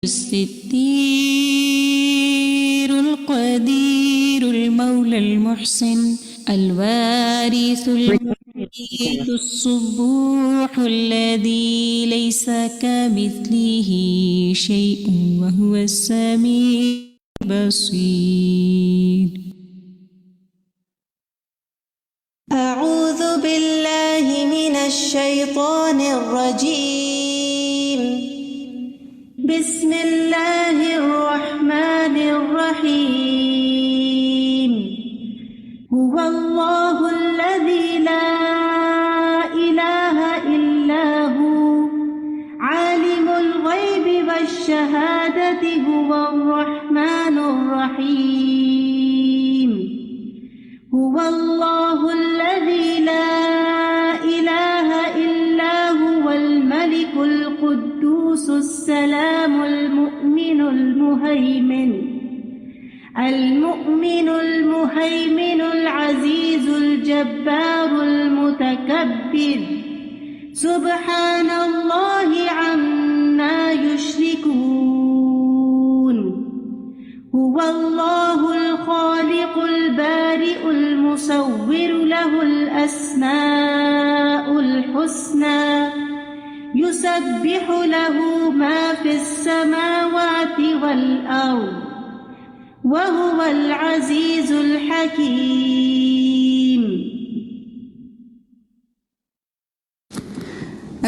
الستير القدير المولى المحسن الوارث المجيد الصبوح الذي ليس كمثله شيء وهو السميع البصير. أعوذ بالله من الشيطان الرجيم. بسم الله الرحمن الرحيم. هو الله الذي لا إله إلا هو عالم الغيب والشهادة هو الرحمن الرحيم. هو الله الذي لا إله إلا هو الملك القدوس السلام المؤمن المهيمن العزيز الجبار المتكبر سبحان الله عما يشركون. هو الله الخالق البارئ المصور له الأسماء الحسنى يسبح له ما في السماوات والأرض وهو العزيز الحكيم.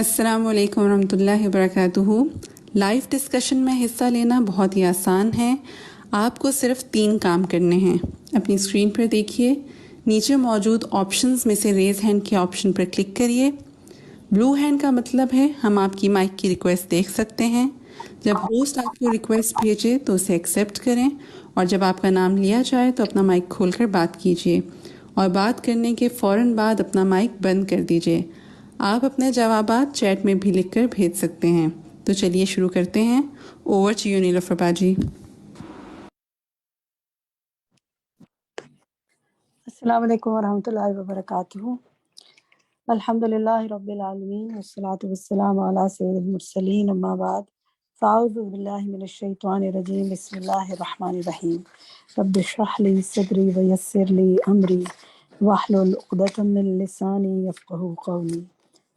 السلام علیکم ورحمۃ اللہ وبرکاتہ. لائیو ڈسکشن میں حصہ لینا بہت ہی آسان ہے. آپ کو صرف 3 کام کرنے ہیں. اپنی اسکرین پر دیکھیے، نیچے موجود آپشنز میں سے ریز ہینڈ کے آپشن پر کلک کریے. بلو ہینڈ کا مطلب ہے ہم آپ کی مائک کی ریکویسٹ دیکھ سکتے ہیں. جب ہوسٹ آپ کو ریکویسٹ بھیجے تو اسے ایکسیپٹ کریں، اور جب آپ کا نام لیا جائے تو اپنا مائک کھول کر بات کیجیے، اور بات کرنے کے فوراً بعد اپنا مائک بند کر دیجیے. آپ اپنے جوابات چیٹ میں بھی لکھ کر بھیج سکتے ہیں. تو چلیے شروع کرتے ہیں. اوور ٹو یو نیلوفر باجی. السلام علیکم ورحمۃ اللہ وبرکاتہ. الحمد للہ رب العالمین والصلاة والسلام علی سید المرسلین، اما بعد فاعوذ باللہ من الشیطان الرجیم. بسم اللہ الرحمن الرحیم. رب اشرح لی صدری ویسر لی امری واحلل عقدۃ من لسانی یفقہوا قولی.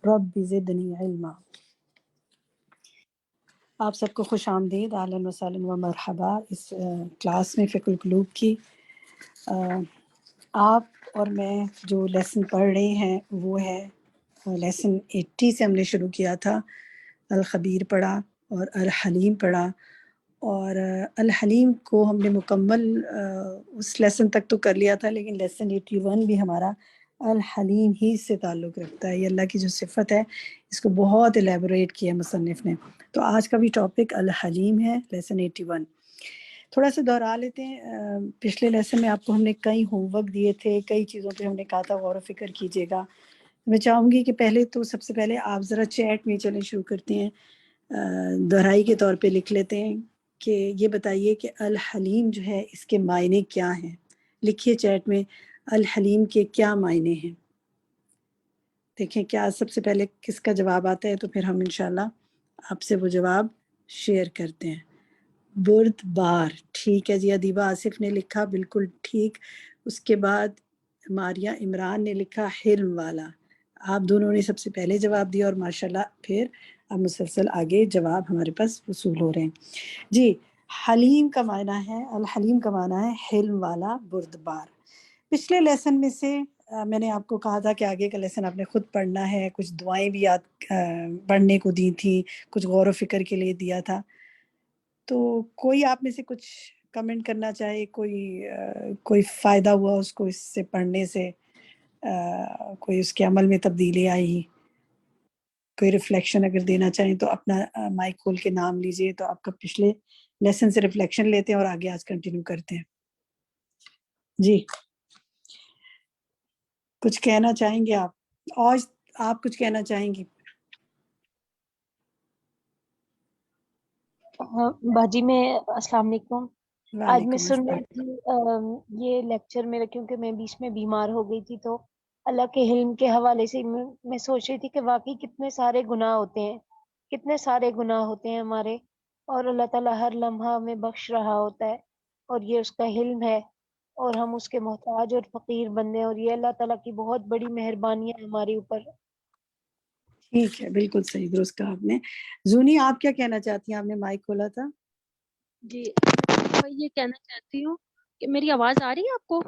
رب زدنی علما. آپ سب کو خوش آمدید، اہلا وسہلا و مرحبا اس کلاس میں فقہ القلوب کی. آپ اور میں جو لیسن پڑھ رہے ہیں وہ ہے لیسن 80 سے ہم نے شروع کیا تھا. الخبیر پڑھا اور الحلیم پڑھا، اور الحلیم کو ہم نے مکمل اس لیسن تک تو کر لیا تھا، لیکن لیسن 81 بھی ہمارا الحلیم ہی سے تعلق رکھتا ہے. یہ اللہ کی جو صفت ہے اس کو بہت الیبوریٹ کیا مصنف نے. تو آج کا بھی ٹاپک الحلیم ہے، لیسن 81. تھوڑا سا دہرا لیتے ہیں. پچھلے لیسن میں آپ کو ہم نے کئی ہوم ورک دیے تھے، کئی چیزوں پہ ہم نے کہا تھا غور و فکر کیجیے گا. میں چاہوں گی کہ سب سے پہلے آپ ذرا چیٹ میں چلیں شروع کرتے ہیں. دہرائی کے طور پہ لکھ لیتے ہیں کہ یہ بتائیے کہ الحلیم جو ہے اس کے معنی کیا ہیں. لکھیے چیٹ میں الحلیم کے کیا معنی ہیں. دیکھیں کیا سب سے پہلے کس کا جواب آتا ہے، تو پھر ہم انشاءاللہ آپ سے وہ جواب شیئر کرتے ہیں. بردبار، ٹھیک ہے جی. ادیبہ آصف نے لکھا بالکل ٹھیک. اس کے بعد ماریہ عمران نے لکھا حلم والا. آپ دونوں نے سب سے پہلے جواب دیا، اور ماشاءاللہ پھر اب مسلسل آگے جواب ہمارے پاس وصول ہو رہے ہیں. جی، حلیم کا معنی ہے، الحلیم کا معنی ہے حلم والا، بردبار. پچھلے لیسن میں سے میں نے آپ کو کہا تھا کہ آگے کا لیسن آپ نے خود پڑھنا ہے. کچھ دعائیں بھی یاد پڑھنے کو دی تھی، کچھ غور و فکر کے لیے دیا تھا. تو کوئی آپ میں سے کچھ کمنٹ کرنا چاہے، کوئی فائدہ ہوا اس کو اس سے پڑھنے سے، کوئی اس کے عمل میں تبدیلی آئی، کوئی ریفلیکشن اگر دینا چاہیں تو اپنا مائک کھول کے نام لیجئے. تو آپ کا پچھلے لیسن سے ریفلیکشن لیتے ہیں اور آگے آج کنٹینیو کرتے ہیں. جی، کچھ کہنا چاہیں گے آپ؟ آج آپ کچھ کہنا چاہیں گی؟ باجی میں السلام علیکم. آج میں سن رہی تھی یہ لیکچر میرا، کیونکہ میں بیچ میں بیمار ہو گئی تھی، تو اللہ کے علم کے حوالے سے میں سوچ رہی تھی کہ واقعی کتنے سارے گناہ ہوتے ہیں ہمارے. اور اللہ تعالیٰ ہر لمحہ ہمیں بخش رہا ہوتا ہے، اور یہ اس کا حلم ہے، اور ہم اس کے محتاج اور فقیر بندے ہیں، اور یہ اللہ تعالیٰ کی بہت بڑی مہربانی ہے ہمارے اوپر۔ ٹھیک ہے، بالکل صحیح درست کہا آپ نے۔ زونی آپ کیا کہنا چاہتی ہیں؟ آپ نے مائک کھولا تھا۔ جی میں یہ کہنا چاہتی ہوں کہ میری آواز آ رہی ہے آپ کو؟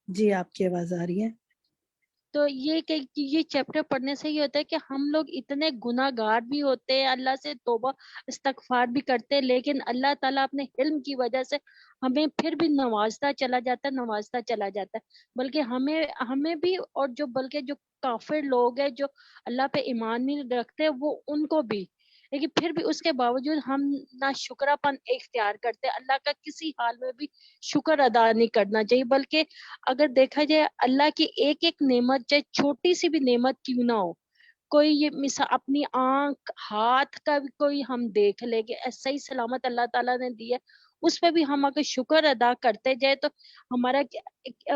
جی آپ کی آواز آ رہی ہے۔ تو یہ کہ یہ چیپٹر پڑھنے سے یہ ہوتا ہے کہ ہم لوگ اتنے گناہ گار بھی ہوتے ہیں، اللہ سے توبہ استغفار بھی کرتے ہیں، لیکن اللہ تعالیٰ اپنے علم کی وجہ سے ہمیں پھر بھی نوازتا چلا جاتا ہے، بلکہ ہمیں بھی، اور بلکہ جو کافر لوگ ہیں جو اللہ پہ ایمان نہیں رکھتے وہ ان کو بھی، لیکن پھر بھی اس کے باوجود ہم نہ شکرا پن اختیار کرتے، اللہ کا کسی حال میں بھی شکر ادا نہیں کرنا چاہیے، بلکہ اگر دیکھا جائے اللہ کی ایک ایک نعمت، چاہے چھوٹی سی بھی نعمت کیوں نہ ہو، کوئی یہ مثال اپنی آنکھ ہاتھ کا بھی کوئی ہم دیکھ لے کہ ایسا ہی سلامت اللہ تعالیٰ نے دیا، اس پہ بھی ہم اگر شکر ادا کرتے جائے تو ہمارا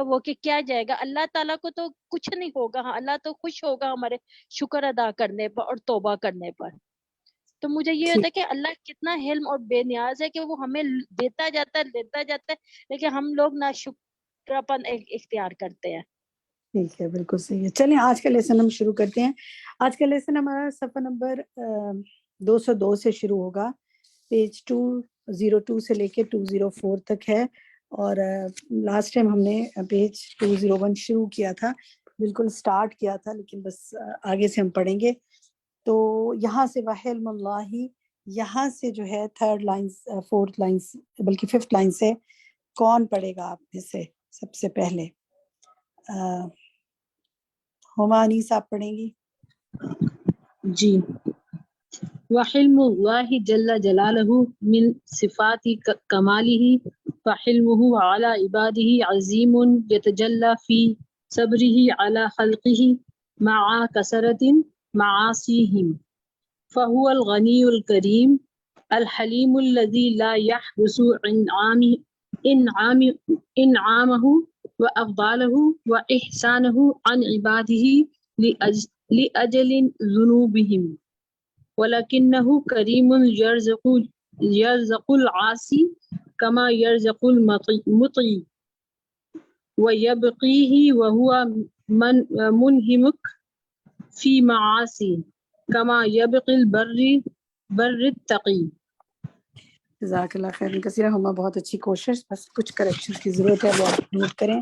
وہ کہ کیا جائے گا، اللہ تعالیٰ کو تو کچھ نہیں ہوگا، ہاں اللہ تو خوش ہوگا ہمارے شکر ادا کرنے پر اور توبہ کرنے پر۔ تو مجھے یہ ہوتا ہے کہ اللہ کتنا حلم اور بے نیاز ہے کہ وہ ہمیں دیتا جاتا ہے، لیکن ہم لوگ نہ شکراپن اختیار کرتے ہیں۔ ٹھیک ہے، بالکل صحیح ہے۔ چلیں آج کا لیسن ہم شروع کرتے ہیں۔ آج کا لیسن ہمارا صفحہ نمبر 202 سے شروع ہوگا، پیج 202 سے لے کے 204 تک ہے، اور لاسٹ ٹائم ہم نے پیج 201 شروع کیا تھا، بالکل سٹارٹ کیا تھا، لیکن بس آگے سے ہم پڑھیں گے۔ تو یہاں سے وحلم اللہ، یہاں سے جو ہے تھرڈ لائن، فورتھ لائن، بلکہ ففتھ لائن سے کون پڑھے گا آپ میں سے سب سے پہلے؟ ہمانی صاحب پڑھیں گی۔ جی، وحلم اللہ جل جلالہ من صفات کمالہ، فحلمہ علی عبادہ عظیم یتجلی فی صبرہ علی خلقہ مع کثرۃ معاصیہم، فہو الغنی الکریم الحلیم الذی لا یحبس انعامہ وافضالہ واحسانہ عن عبادہ لأجل ذنوبہم، ولکنہ کریم یرزق العاصی کما یرزق المطیع، ویبقیہ وہو منہمک فی معاصی کما یبقی البر التقی۔ جزاک اللہ خیر کثیرہ، ہما بہت اچھی کوشش، بس کچھ کریکشن کی ضرورت ہے، وہ آپ نوٹ کریں۔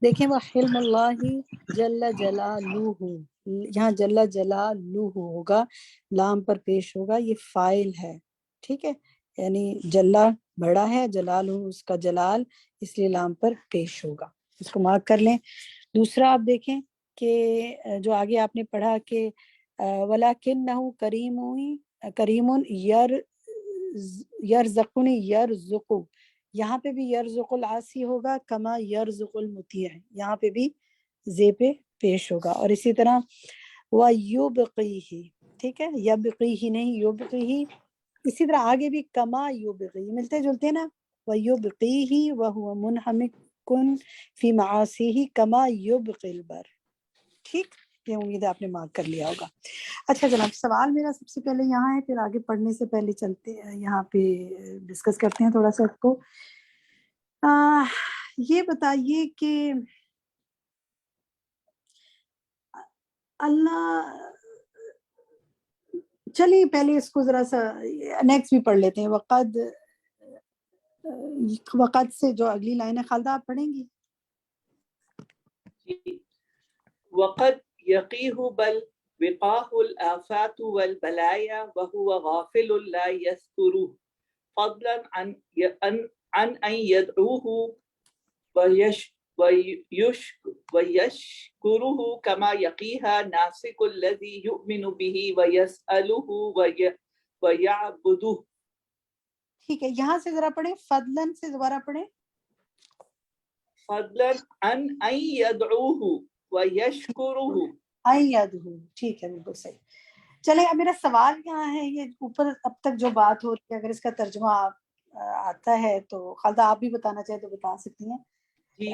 دیکھیں وہ حلم اللہ جل جلالہ، یہاں جل جلالہ ہوگا، لام پر پیش ہوگا، یہ فاعل ہے، ٹھیک ہے، یعنی جلا بڑا ہے، جلال اس کا جلال، اس لیے لام پر پیش ہوگا، اس کو مارک کر لیں۔ دوسرا آپ دیکھیں کہ جو آگے آپ نے پڑھا کہ وَلَكِنَّهُ کریم یرزقنی یرزق، یہاں پہ بھی یرزق العاصی ہوگا، کما یرزق المطیع، یہاں پہ بھی زے پہ پیش ہوگا، اور اسی طرح وَيُبْقِيهِ، ٹھیک ہے، یبقیہ نہیں یبقیہ، اسی طرح آگے بھی کما یبقی، ملتے جلتے نا، وَيُبْقِيهِ وَهُوَ مُنْحَمِكٌ فِي مَعَاصِيهِ كَمَا يُبْقِي الْبَرَّ، ٹھیک، یہ امید ہے آپ نے مارک کر لیا ہوگا۔ اچھا جناب، سوال میرا سب سے پہلے یہاں ہے، پھر آگے پڑھنے سے پہلے چلتے ہیں یہاں پہ ڈسکس کرتے ہیں تھوڑا سا اس کو۔ یہ بتائیے کہ اللہ، چلیے پہلے اس کو ذرا سا نیکسٹ بھی پڑھ لیتے ہیں، وقد سے جو اگلی لائن ہے، خالدہ آپ پڑھیں گی؟ وقد یقیہ بل وقاہ الآفات والبلایا وهو غافل لا یذکرہ فضلا عن ان یدعوہ ویشکرہ کما یقیہ ناسک الذی یؤمن بہ ویسألہ ویعبدہ۔ ٹھیک ہے، یہاں سے ذرا پڑھیں، فضلاً سے دوبارہ پڑھیں، فضلا عن ان یدعوہ ویشکرہ۔ ٹھیک ہے، بالکل صحیح۔ چلے اب میرا سوال کیا ہے، یہ اوپر اب تک جو بات ہو رہی ہے، اگر اس کا ترجمہ آتا ہے تو خالدہ آپ بھی بتانا چاہے تو بتا سکتی ہیں۔ جی،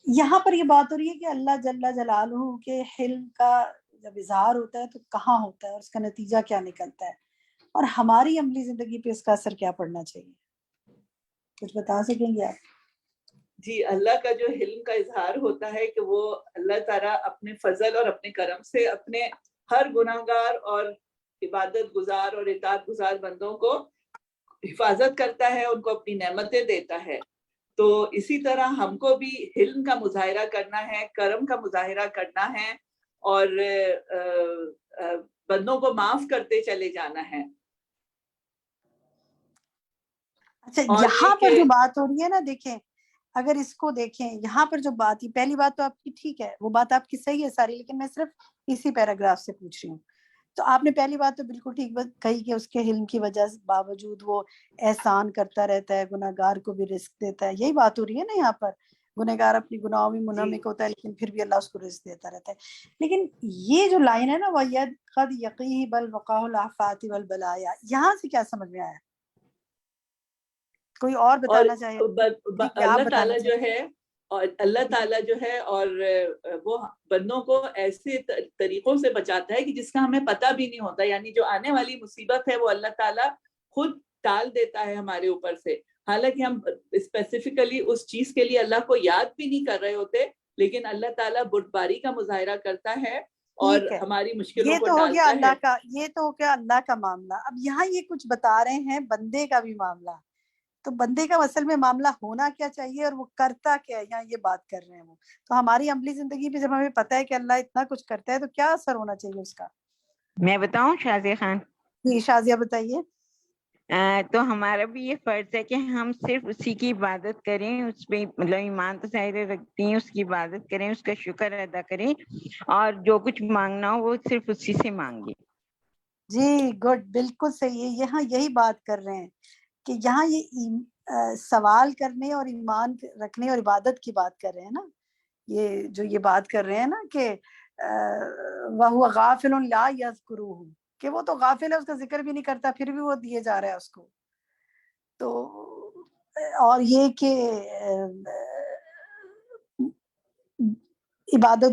یہاں پر یہ بات ہو رہی ہے کہ اللہ جل جلالہ کے حلم کا جب اظہار ہوتا ہے تو کہاں ہوتا ہے اور اس کا نتیجہ کیا نکلتا ہے، اور ہماری عملی زندگی پہ اس کا اثر کیا پڑنا چاہیے؟ کچھ بتا سکیں گے آپ؟ جی، اللہ کا جو حلم کا اظہار ہوتا ہے کہ وہ اللہ تعالیٰ اپنے فضل اور اپنے کرم سے اپنے ہر گناہگار اور عبادت گزار اور اطاعت گزار بندوں کو حفاظت کرتا ہے، ان کو اپنی نعمتیں دیتا ہے. تو اسی طرح ہم کو بھی حلم کا مظاہرہ کرنا ہے، کرم کا مظاہرہ کرنا ہے، اور بندوں کو معاف کرتے چلے جانا ہے. اچھا، اور یہاں یہ پر کہ جو بات ہو رہی ہے نا، دیکھیں اگر اس کو دیکھیں یہاں پر جو بات ہی، پہلی بات تو آپ کی ٹھیک ہے، وہ بات آپ کی صحیح ہے ساری، لیکن میں صرف اسی پیراگراف سے پوچھ رہی ہوں. تو آپ نے پہلی بات تو بالکل ٹھیک کہی کہ اس کے حلم کی وجہ باوجود وہ احسان کرتا رہتا ہے، گناہ گار کو بھی رزق دیتا ہے. یہی بات ہو رہی ہے نا یہاں پر. گناہ گار اپنی گناہوں میں منہمک ہوتا ہے لیکن پھر بھی اللہ اس کو رزق دیتا رہتا ہے. لیکن یہ جو لائن ہے نا، وَيَدْ قَدْ يَقِيهِ بَلْ وَقَاهُ الْآفَاتِ وَالْبَلَايَا، یہاں سے کیا سمجھ میں آیا؟ کوئی اور بتانا چاہے کہ آپ اللہ بتانا تعالیٰ جو چاہیں؟ ہے، اور اللہ تعالیٰ جو ہے اور وہ بندوں کو ایسے طریقوں سے بچاتا ہے کہ جس کا ہمیں پتہ بھی نہیں ہوتا. یعنی جو آنے والی مصیبت ہے وہ اللہ تعالیٰ خود ٹال دیتا ہے ہمارے اوپر سے، حالانکہ ہم اسپیسیفکلی اس چیز کے لیے اللہ کو یاد بھی نہیں کر رہے ہوتے، لیکن اللہ تعالیٰ بردباری کا مظاہرہ کرتا ہے اور ٹھیک ہے، ہماری مشکلوں یہ کو تو ہو گیا ٹالتا ہے. اللہ کا، یہ تو ہو گیا اللہ کا معاملہ. اب یہاں یہ کچھ بتا رہے ہیں بندے کا بھی معاملہ. تو بندے کا اصل میں معاملہ ہونا کیا چاہیے اور وہ کرتا کیا ہے، یہاں یہ بات کر رہے ہیں وہ. تو ہماری عملی زندگی پہ جب ہمیں پتہ ہے کہ اللہ اتنا کچھ کرتا ہے تو کیا اثر ہونا چاہیے اس کا؟ میں بتاؤں شازیہ خان؟ جی شازیہ بتائیے. تو ہمارا بھی یہ فرض ہے کہ ہم صرف اسی کی عبادت کریں، اس پہ مطلب ایمان تو ظاہر رکھتے ہیں، اس کی عبادت کریں، اس کا شکر ادا کریں، اور جو کچھ مانگنا ہو وہ صرف اسی سے مانگیں. جی گڈ، بالکل صحیح ہے. یہاں یہی بات کر رہے ہیں کہ یہاں یہ سوال کرنے اور ایمان رکھنے اور عبادت کی بات کر رہے ہیں نا. یہ جو یہ بات کر رہے ہیں نا کہ وَهُوَ غَافِلٌ لَا يَذْكُرُهُ، کہ وہ تو غافل ہے، اس کا ذکر بھی نہیں کرتا، پھر بھی وہ دیے جا رہا ہے اس کو. تو اور یہ کہ عبادت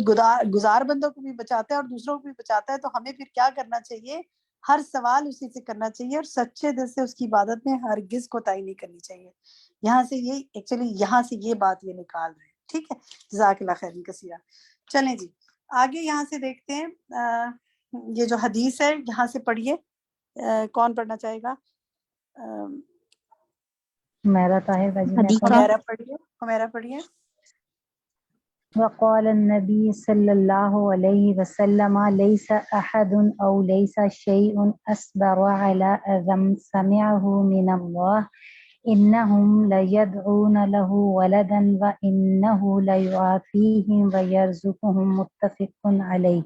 گزار بندوں کو بھی بچاتا ہے اور دوسروں کو بھی بچاتا ہے. تو ہمیں پھر کیا کرنا چاہیے؟ ہر سوال اسی سے کرنا چاہیے اور سچے دل سے اس کی عبادت میں ہرگز کوتاہی نہیں کرنی چاہیے. یہاں سے یہ ایکچولی یہاں سے یہ بات یہ نکال رہے ہیں. ٹھیک ہے، جزاک اللہ خیر کثیرہ. چلیں جی آگے یہاں سے دیکھتے ہیں. یہ جو حدیث ہے یہاں سے پڑھیے. کون پڑھنا چاہے گا؟ میرا طاہر جی میں حمیرہ پڑھیے. حمیرہ پڑھیے. وقال النبي صلى الله عليه وسلم ليس أحد أو ليس شيء أصبر على أذى سمعه من الله إنهم ليدعون له ولدا وإنه ليعافيهم ويرزقهم متفق عليه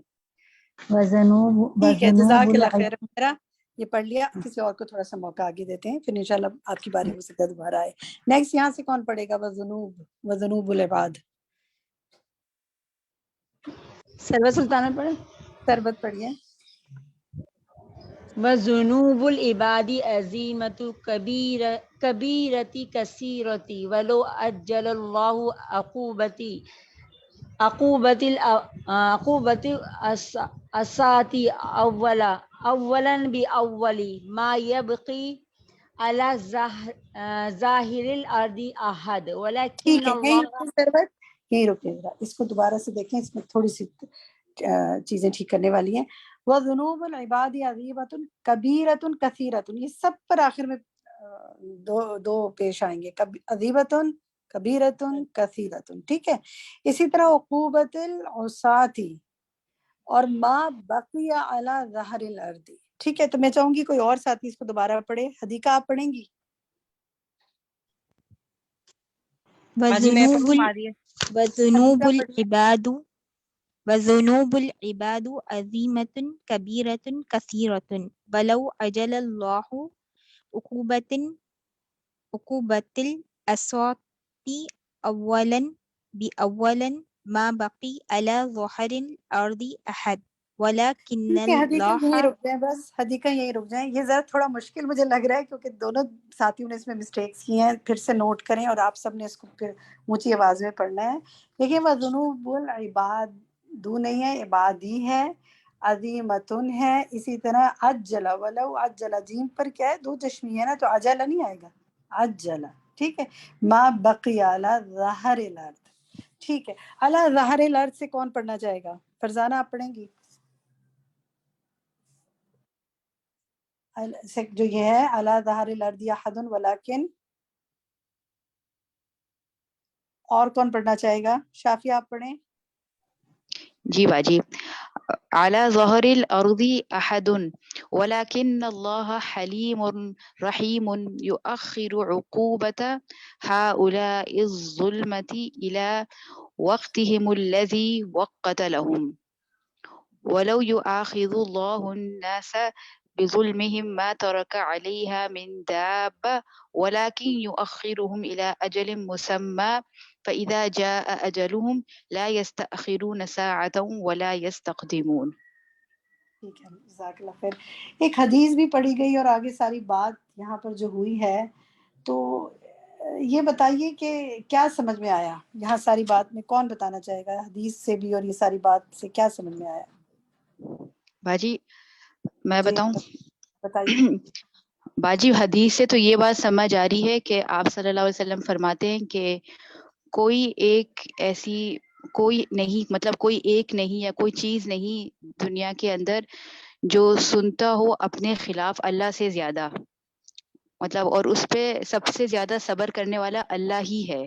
ٹھیک ہے، جزاک اللہ خیر. وذنوب میرا یہ پڑھ لیا، کسی اور کو تھوڑا سا موقع آگے دیتے ہیں، پھر انشاءاللہ آپ کی باری ہو سکتا ہے دوبارہ آئے. نیکسٹ یہاں سے کون پڑھے گا؟ وذنوب العباد. سرور سلطانہ پڑھیں. سربت پڑھیے. وَذُنُوبُ الْعِبَادِ عَظِیمَةُ کبیرتی کثیرتی ولو اجل اللہ عقوبت الاساتی اولا باولی ما یبقی علی ظاہر الارض احد ولکن ٹھیک ہے، یہیں اللہ. رکھیں سربت، یہیں رکیں ذرا. اس کو دوبارہ سے دیکھیں، اس میں تھوڑی سی چیزیں ٹھیک کرنے والی ہیں. وَذُنُوبُ الْعِبَادِ عَظِیمَةٌ کَبِیرَةٌ کَثِیرَةٌ، یہ سب پر آخر میں دو پیش آئیں گے، عظیمۃ کبیرۃ کثیرۃ. ٹھیک ہے. اسی طرح عقوبت العصاتی اور ما بقی علی ظہر الارض. ٹھیک ہے. تو میں چاہوں گی کوئی اور ساتھی اس کو دوبارہ پڑھے. حدیقہ آپ پڑھیں گی؟ وَذُنُوبُ حدیقہ پڑھیے. الْعِبَادُ عَظِیمَةٌ کَبِیرَةٌ کَثِیرَةٌ وَلَوْ عَجَلَ اللَّهُ عُقُوبَةَ الْأَسْوَاطِ أَوَّلًا بِأَوَّلٍ ما بقي على ظهر الأرض أحد ولكن ٹھیک ہے، حدیقہ الله. یہیں رک جائیں، بس حدیقہ یہیں رک جائیں. یہ ذرا تھوڑا مشکل مجھے لگ رہا ہے کیونکہ دونوں ساتھیوں نے اس میں مسٹیکس کی ہیں. پھر سے نوٹ کریں اور آپ سب نے اس کو پھر اونچی آواز میں پڑھنا ہے. دیکھیں وَذُنُوبُ الْعِبَادُ نہیں ہے، عبادی ہے. عظیمتن ہے. اسی طرح عجل ولو عجل جیم پر کیا ہے؟ دو چشمی ہے نا، تو عجل نہیں آئے گا، عجل. ٹھیک ہے. ما بقی علی ظہر الارض. ٹھیک ہے. علی ظہر الارض سے کون پڑھنا چاہے گا؟ فرزانہ آپ پڑھیں گی؟ جو یہ ہے علی ظہر الارض احد ولکن، اور کون پڑھنا چاہے گا؟ شافیہ آپ پڑھیں. جی باجی. على ظهر الأرض أحد ولكن الله حليم رحيم يؤخر عقوبة هؤلاء الظلمة إلى وقتهم الذي وقت لهم ولو يؤاخذ الله الناس بظلمهم ما ترك عليها من دابة ولكن يؤخرهم إلى أجل مسمى فإذا جاء أجلهم لا يستأخرون ساعة ولا يستقدمون. ٹھیک ہے، جزاک اللہ خیر. ایک حدیث بھی پڑھی گئی اور آگے ساری بات یہاں پر جو ہوئی ہے، تو یہ بتائیے کہ کیا سمجھ میں آیا یہاں ساری بات میں؟ کون بتانا چاہے گا حدیث سے بھی اور یہ ساری بات سے کیا سمجھ میں آیا؟ باجی میں جی بتاؤں؟ بتائیے. باجی حدیث سے تو یہ بات سمجھ آ رہی ہے کہ آپ صلی اللہ علیہ وسلم فرماتے ہیں کہ کوئی ایک ایسی کوئی نہیں، مطلب کوئی ایک نہیں یا کوئی چیز نہیں دنیا کے اندر جو سنتا ہو اپنے خلاف اللہ سے زیادہ، مطلب اور اس پہ سب سے زیادہ صبر کرنے والا اللہ ہی ہے.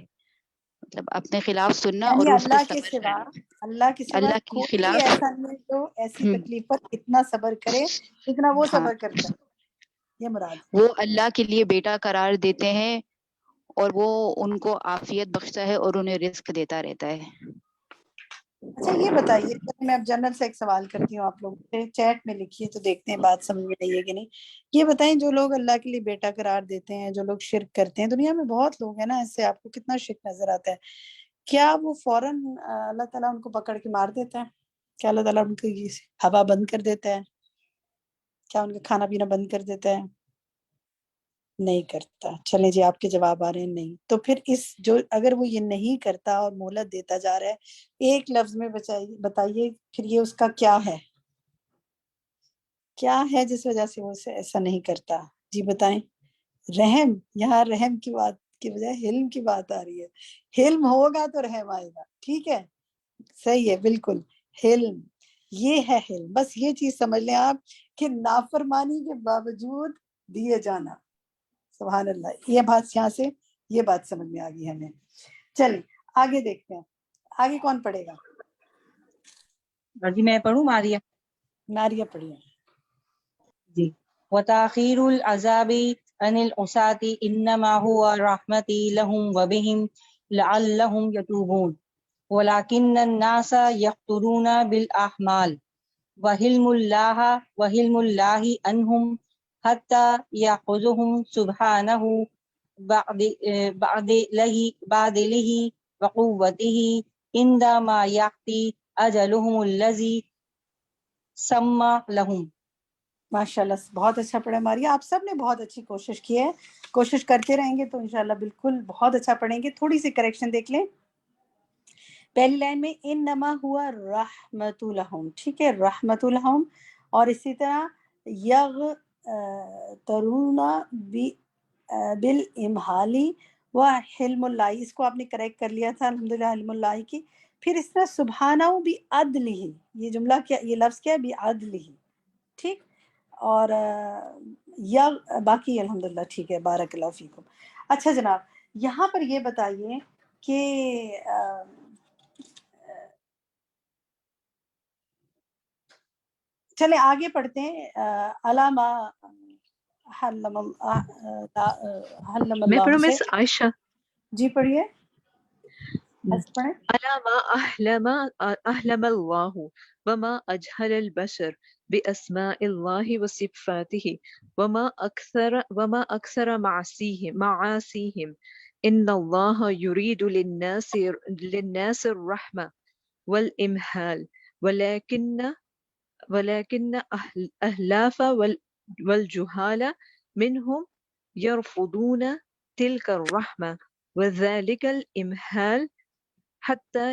مطلب اپنے خلاف سننا یعنی اور اس پہ اللہ کے صبر سوا، کرنا. اللہ کے سوا اللہ کے کوئی بھی خلاف ایسا نہیں ہے جو ایسی تکلیف پر اتنا صبر کرے جتنا وہ ہاں، صبر کرتا ہے، یہ مراد ہے. وہ اللہ کے لیے بیٹا قرار دیتے ہیں اور وہ ان کو عافیت بخشتا ہے اور انہیں رزق دیتا رہتا ہے. اچھا یہ بتائیے، میں اب جنرل سے ایک سوال کرتی ہوں، آپ لوگ چیٹ میں لکھیے تو دیکھتے ہیں بات سمجھ میں آئی ہے کہ نہیں. یہ بتائیں جو لوگ اللہ کے لیے بیٹا قرار دیتے ہیں، جو لوگ شرک کرتے ہیں، دنیا میں بہت لوگ ہیں نا ایسے، آپ کو کتنا شرک نظر آتا ہے، کیا وہ فوراً اللہ تعالیٰ ان کو پکڑ کے مار دیتا ہے؟ کیا اللہ تعالیٰ ان کی ہوا بند کر دیتا ہے؟ کیا ان کا کھانا پینا بند کر دیتا ہے؟ نہیں کرتا. چلیں جی، آپ کے جواب آ رہے ہیں نہیں. تو پھر جو اگر وہ یہ نہیں کرتا اور مہلت دیتا جا رہا ہے، ایک لفظ میں بتائیے پھر یہ اس کا کیا ہے؟ کیا ہے جس وجہ سے وہ ایسا نہیں کرتا؟ جی بتائیں. رحم. یہاں رحم کی بات کی بجائے حلم کی بات آ رہی ہے. حلم ہوگا تو رحم آئے گا. ٹھیک ہے، صحیح ہے، بالکل. حلم، یہ ہے حلم. بس یہ چیز سمجھ لیں آپ کہ نافرمانی کے باوجود دیے جانا. سبحان اللہ. یہ بات یہاں سے یہ بات سمجھ میں آ گئی ہمیں. چلیں آگے دیکھتے ہیں، آگے کون پڑھے گا؟ جی میں پڑھوں. ماریہ پڑھیے. جی. وتاخیر العذاب عن العصاة انما هو رحمتی لهم وبهم لعلهم يتوبون ولكن الناس يقتلون بالاحمال وحلم الله عنهم حتى يأخذهم سبحانه بعد له وقوته عندما يأتي أجلهم الذي سمى لهم. ماشاء اللہ، بہت اچھا پڑھا ماریہ. آپ سب نے بہت اچھی کوشش کی ہے، کوشش کرتے رہیں گے تو انشاءاللہ بالکل بہت اچھا پڑھیں گے. تھوڑی سی کریکشن دیکھ لیں. پہلی لائن میں انما ہوا رحمت لہم، ٹھیک ہے، رحمت لہم. اور اسی طرح یغ ترون بالامحالی و حلم اللہ، اس کو آپ نے کریکٹ کر لیا تھا الحمدللہ، حلم اللہ کی. پھر اس طرح سبحانہ بعدلہ، یہ جملہ کیا، یہ لفظ کیا ہے؟ بعدلہ. ٹھیک. اور باقی الحمدللہ ٹھیک ہے، بارک اللہ فیکم. اچھا جناب، یہاں پر یہ بتائیے کہ چلے آگے پڑھتے ہیں. علامہ حلم میں اللہ پڑھوں سے. مس عائشہ. جی پڑھیے، پڑھیں. على ما أحلم الله وما أجهل البشر بأسماء الله وصفاته وما أكثر معاصيهم إن الله يريد للناس الرحمة والإمهال ولكن أهلاف والجهال منهم يرفضون تلك الرحمة وذلك الإمهال حتى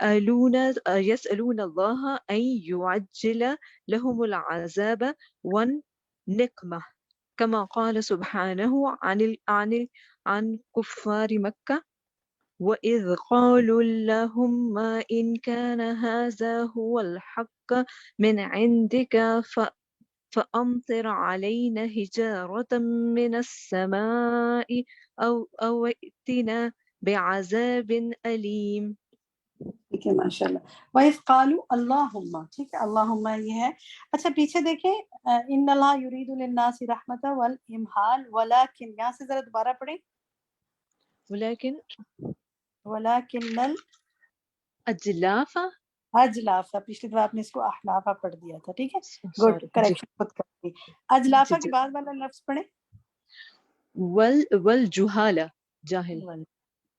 يسألون الله أن يعجل لهم العذاب والنقمة كما قال سبحانه عن كفار مكة وإذ قالوا اللهم إن كان هذا هو الحق من عندك فأمطر علينا حجارة من السماء أو ائتنا بعذاب أليم. ٹھیک ہے ماشاء اللہ. وَإِذْ قَالُوا اللَّهُمَّ، ٹھیک ہے اللہم یہ ہے. اچھا پیچھے دیکھیں ان اللہ یرید للناس رحمت والامحال ولکن، یہاں سے ذرا دوبارہ پڑھیں. ولکن اجلاف اجلافہ، پچھلی دفعہ آپ نے اس کو احلافہ پڑھ دیا تھا. ٹھیک ہے گڈ، کریکشن خود کر دی. اجلافہ کے بعد والا لفظ پڑھیں. والجہال جاہل.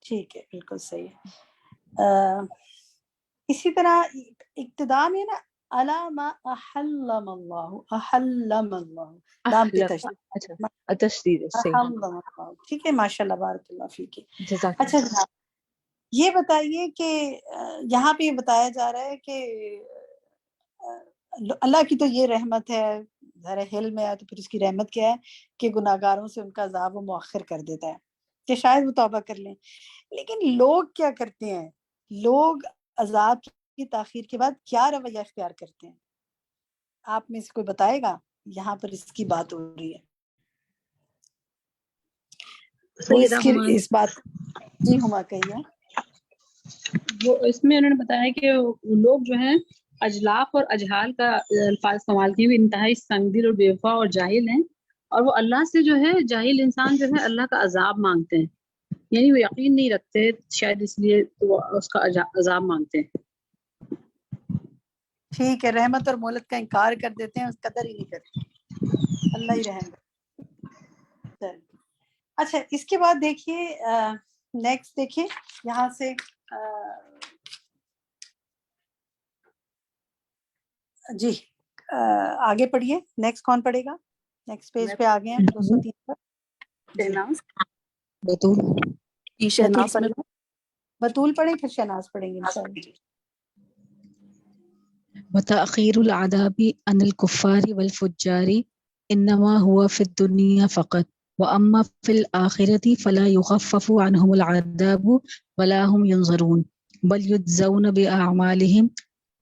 ٹھیک ہے بالکل صحیح ہے. اسی طرح ابتدا میں نا علام احلم اللہ، احلم اللہ لام پہ تشدید. احلم اللہ. ٹھیک ہے ماشاء اللہ بارک اللہ فیک. اچھا جناب یہ بتائیے کہ یہاں پہ یہ بتایا جا رہا ہے کہ اللہ کی تو یہ رحمت ہے، ذرا حلم ہے، تو پھر اس کی رحمت کیا ہے کہ گناہ گاروں سے ان کا عذاب وہ مؤخر کر دیتا ہے کہ شاید وہ توبہ کر لیں. لیکن لوگ کیا کرتے ہیں، لوگ عذاب کی تاخیر کے بعد کیا رویہ اختیار کرتے ہیں؟ آپ میں سے کوئی بتائے گا؟ یہاں پر اس کی بات ہو رہی ہے. اس بات جی ہما کہیے. وہ اس میں انہوں نے بتایا کہ لوگ جو ہیں اجلاف اور اجہال کا الفاظ استعمال کیے ہوئے انتہائی سنگدل اور بے وفا اور جاہل ہیں، اور وہ اللہ سے جو ہے جاہل انسان جو ہے اللہ کا عذاب مانگتے ہیں، یعنی وہ یقین نہیں رکھتے، شاید اس لیے وہ اس کا عذاب مانگتے ہیں. ٹھیک ہے، رحمت اور مہلت کا انکار کر دیتے ہیں، اس قدر ہی نہیں کرتے. اللہ ہی رحم کرے. اچھا اس کے بعد دیکھیے نیکسٹ دیکھیے یہاں سے جی آگے پڑھیے. نیکسٹ کون پڑھے گا؟ نیکسٹ پیج پہ آگے ہیں 203 پر. بطول پڑھیں پھر شہناز پڑھیں گے انشاءاللہ. وتأخير العذاب عن الكفار والفجار إنما هو في الدنيا فقط وأما في الآخرة فلا يخفف عنهم العذاب ولا هم ينظرون بل يجزون بأعمالهم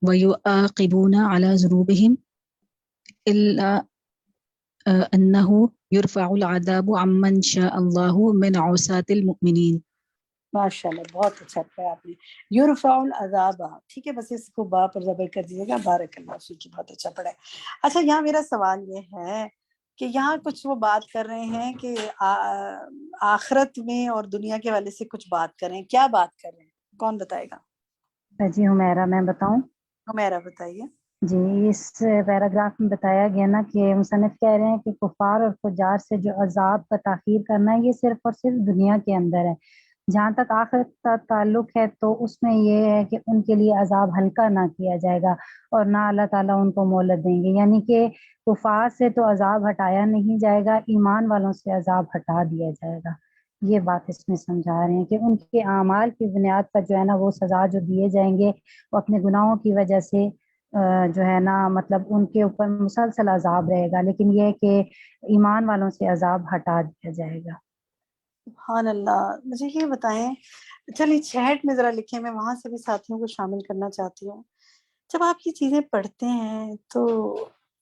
ويعاقبون على ذنوبهم إلا أنه يرفع العذاب عمن شاء الله من عصاة المؤمنين. ماشاء اللہ بہت اچھا پڑھا آپ نے. یرفع العذاب، ٹھیک ہے بس اس کو با پر زبر کر دیجیے گا. بارک اللہ فیک، بہت اچھا پڑھا ہے. اچھا یہاں میرا سوال یہ ہے کہ یہاں کچھ وہ بات کر رہے ہیں کہ آخرت میں اور دنیا کے حوالے سے کچھ بات کر رہے ہیں. کیا بات کر رہے ہیں؟ کون بتائے گا؟ جی حمیرہ میں بتاؤں. حمیرہ بتائیے. جی اس پیراگراف میں بتایا گیا نا کہ مصنف کہہ رہے ہیں کہ کفار اور فجار سے جو عذاب کا تاخیر کرنا ہے یہ صرف اور صرف دنیا کے اندر ہے. جہاں تک آخرت کا تعلق ہے تو اس میں یہ ہے کہ ان کے لیے عذاب ہلکا نہ کیا جائے گا اور نہ اللہ تعالیٰ ان کو مہلت دیں گے. یعنی کہ کفار سے تو عذاب ہٹایا نہیں جائے گا، ایمان والوں سے عذاب ہٹا دیا جائے گا. یہ بات اس میں سمجھا رہے ہیں کہ ان کے اعمال کی بنیاد پر جو ہے نا وہ سزا جو دیے جائیں گے وہ اپنے گناہوں کی وجہ سے جو ہے نا مطلب ان کے اوپر مسلسل عذاب رہے گا، لیکن یہ کہ ایمان والوں سے عذاب ہٹا دیا جائے گا. سبحان اللہ. مجھے یہ بتائیں، چلیے چیٹ میں ذرا لکھیں، میں وہاں سے بھی ساتھیوں کو شامل کرنا چاہتی ہوں. جب آپ یہ چیزیں پڑھتے ہیں تو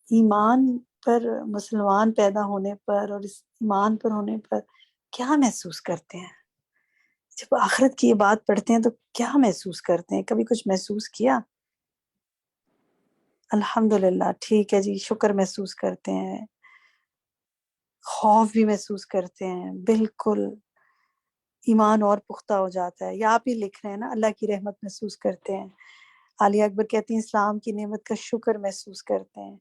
ایمان پر، مسلمان پیدا ہونے پر اور اس ایمان پر ہونے پر کیا محسوس کرتے ہیں؟ جب آخرت کی یہ بات پڑھتے ہیں تو کیا محسوس کرتے ہیں؟ کبھی کچھ محسوس کیا؟ الحمدللہ ٹھیک ہے جی، شکر محسوس کرتے ہیں، خوف بھی محسوس کرتے ہیں، بالکل ایمان اور پختہ ہو جاتا ہے. یا آپ ہی لکھ رہے ہیں نا اللہ کی رحمت محسوس کرتے ہیں. عالیہ اکبر کہتی ہیں اسلام کی نعمت کا شکر محسوس کرتے ہیں،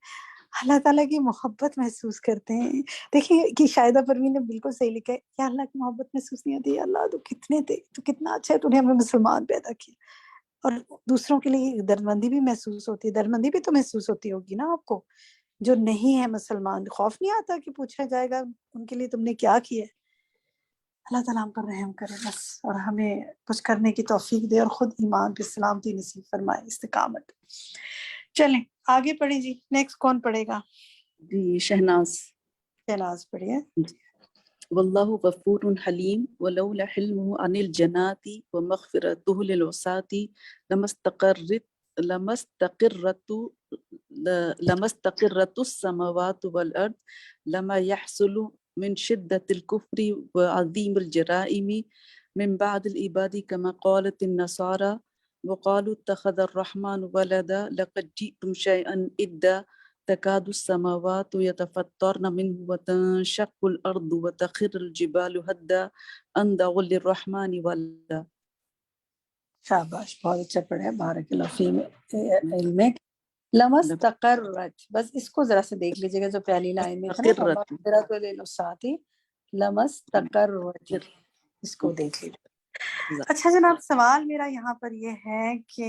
اللہ تعالیٰ کی محبت محسوس کرتے ہیں. دیکھیں کہ شاہدہ پروین نے بالکل صحیح لکھا ہے، یا اللہ کی محبت محسوس نہیں ہوتی، اللہ تو کتنے تھے، تو کتنا اچھا ہے تو نے ہمیں مسلمان پیدا کیا. اور دوسروں کے لیے دردمندی بھی محسوس ہوتی ہے. دردمندی بھی تو محسوس ہوتی ہوگی نا آپ کو، جو نہیں ہے مسلمان. خوف نہیں آتا کہ پوچھا جائے گا ان کے لیے تم نے کیا کیا ہے؟ اللہ تعالیٰ ہم پر رحم کرے بس، اور ہمیں کچھ کرنے کی توفیق دے اور خود ایمان پہ سلامتی نصیب فرمائے، استقامت۔ چلیں آگے پڑھیں جی، نیکسٹ کون پڑھے گا؟ جی شہناز پڑھیے۔ واللہ غفور حلیم ولولا حلمه عن الجنات ومغفرته للعصاة لمستقرت السماوات والأرض لما يحصل من شدة الكفر وعظيم الجرائم من بعد العباد كما قالت النصارى وقالوا اتخذ الرحمن ولدا لقد جئتم شيئا إدا تكاد السماوات يتفطرن منه وتنشق الأرض وتخر الجبال هدا أن دعوا للرحمن ولدا۔ شاباش، بہت اچھا پڑھا، بارک اللہ فی علمک۔ لمستقرت، بس اس کو ذرا سے دیکھ لیجیے گا جو پہلی لائن میں تھا لمستقرت، اس کو دیکھ لیجیے۔ اچھا جناب، سوال میرا یہاں پر یہ ہے کہ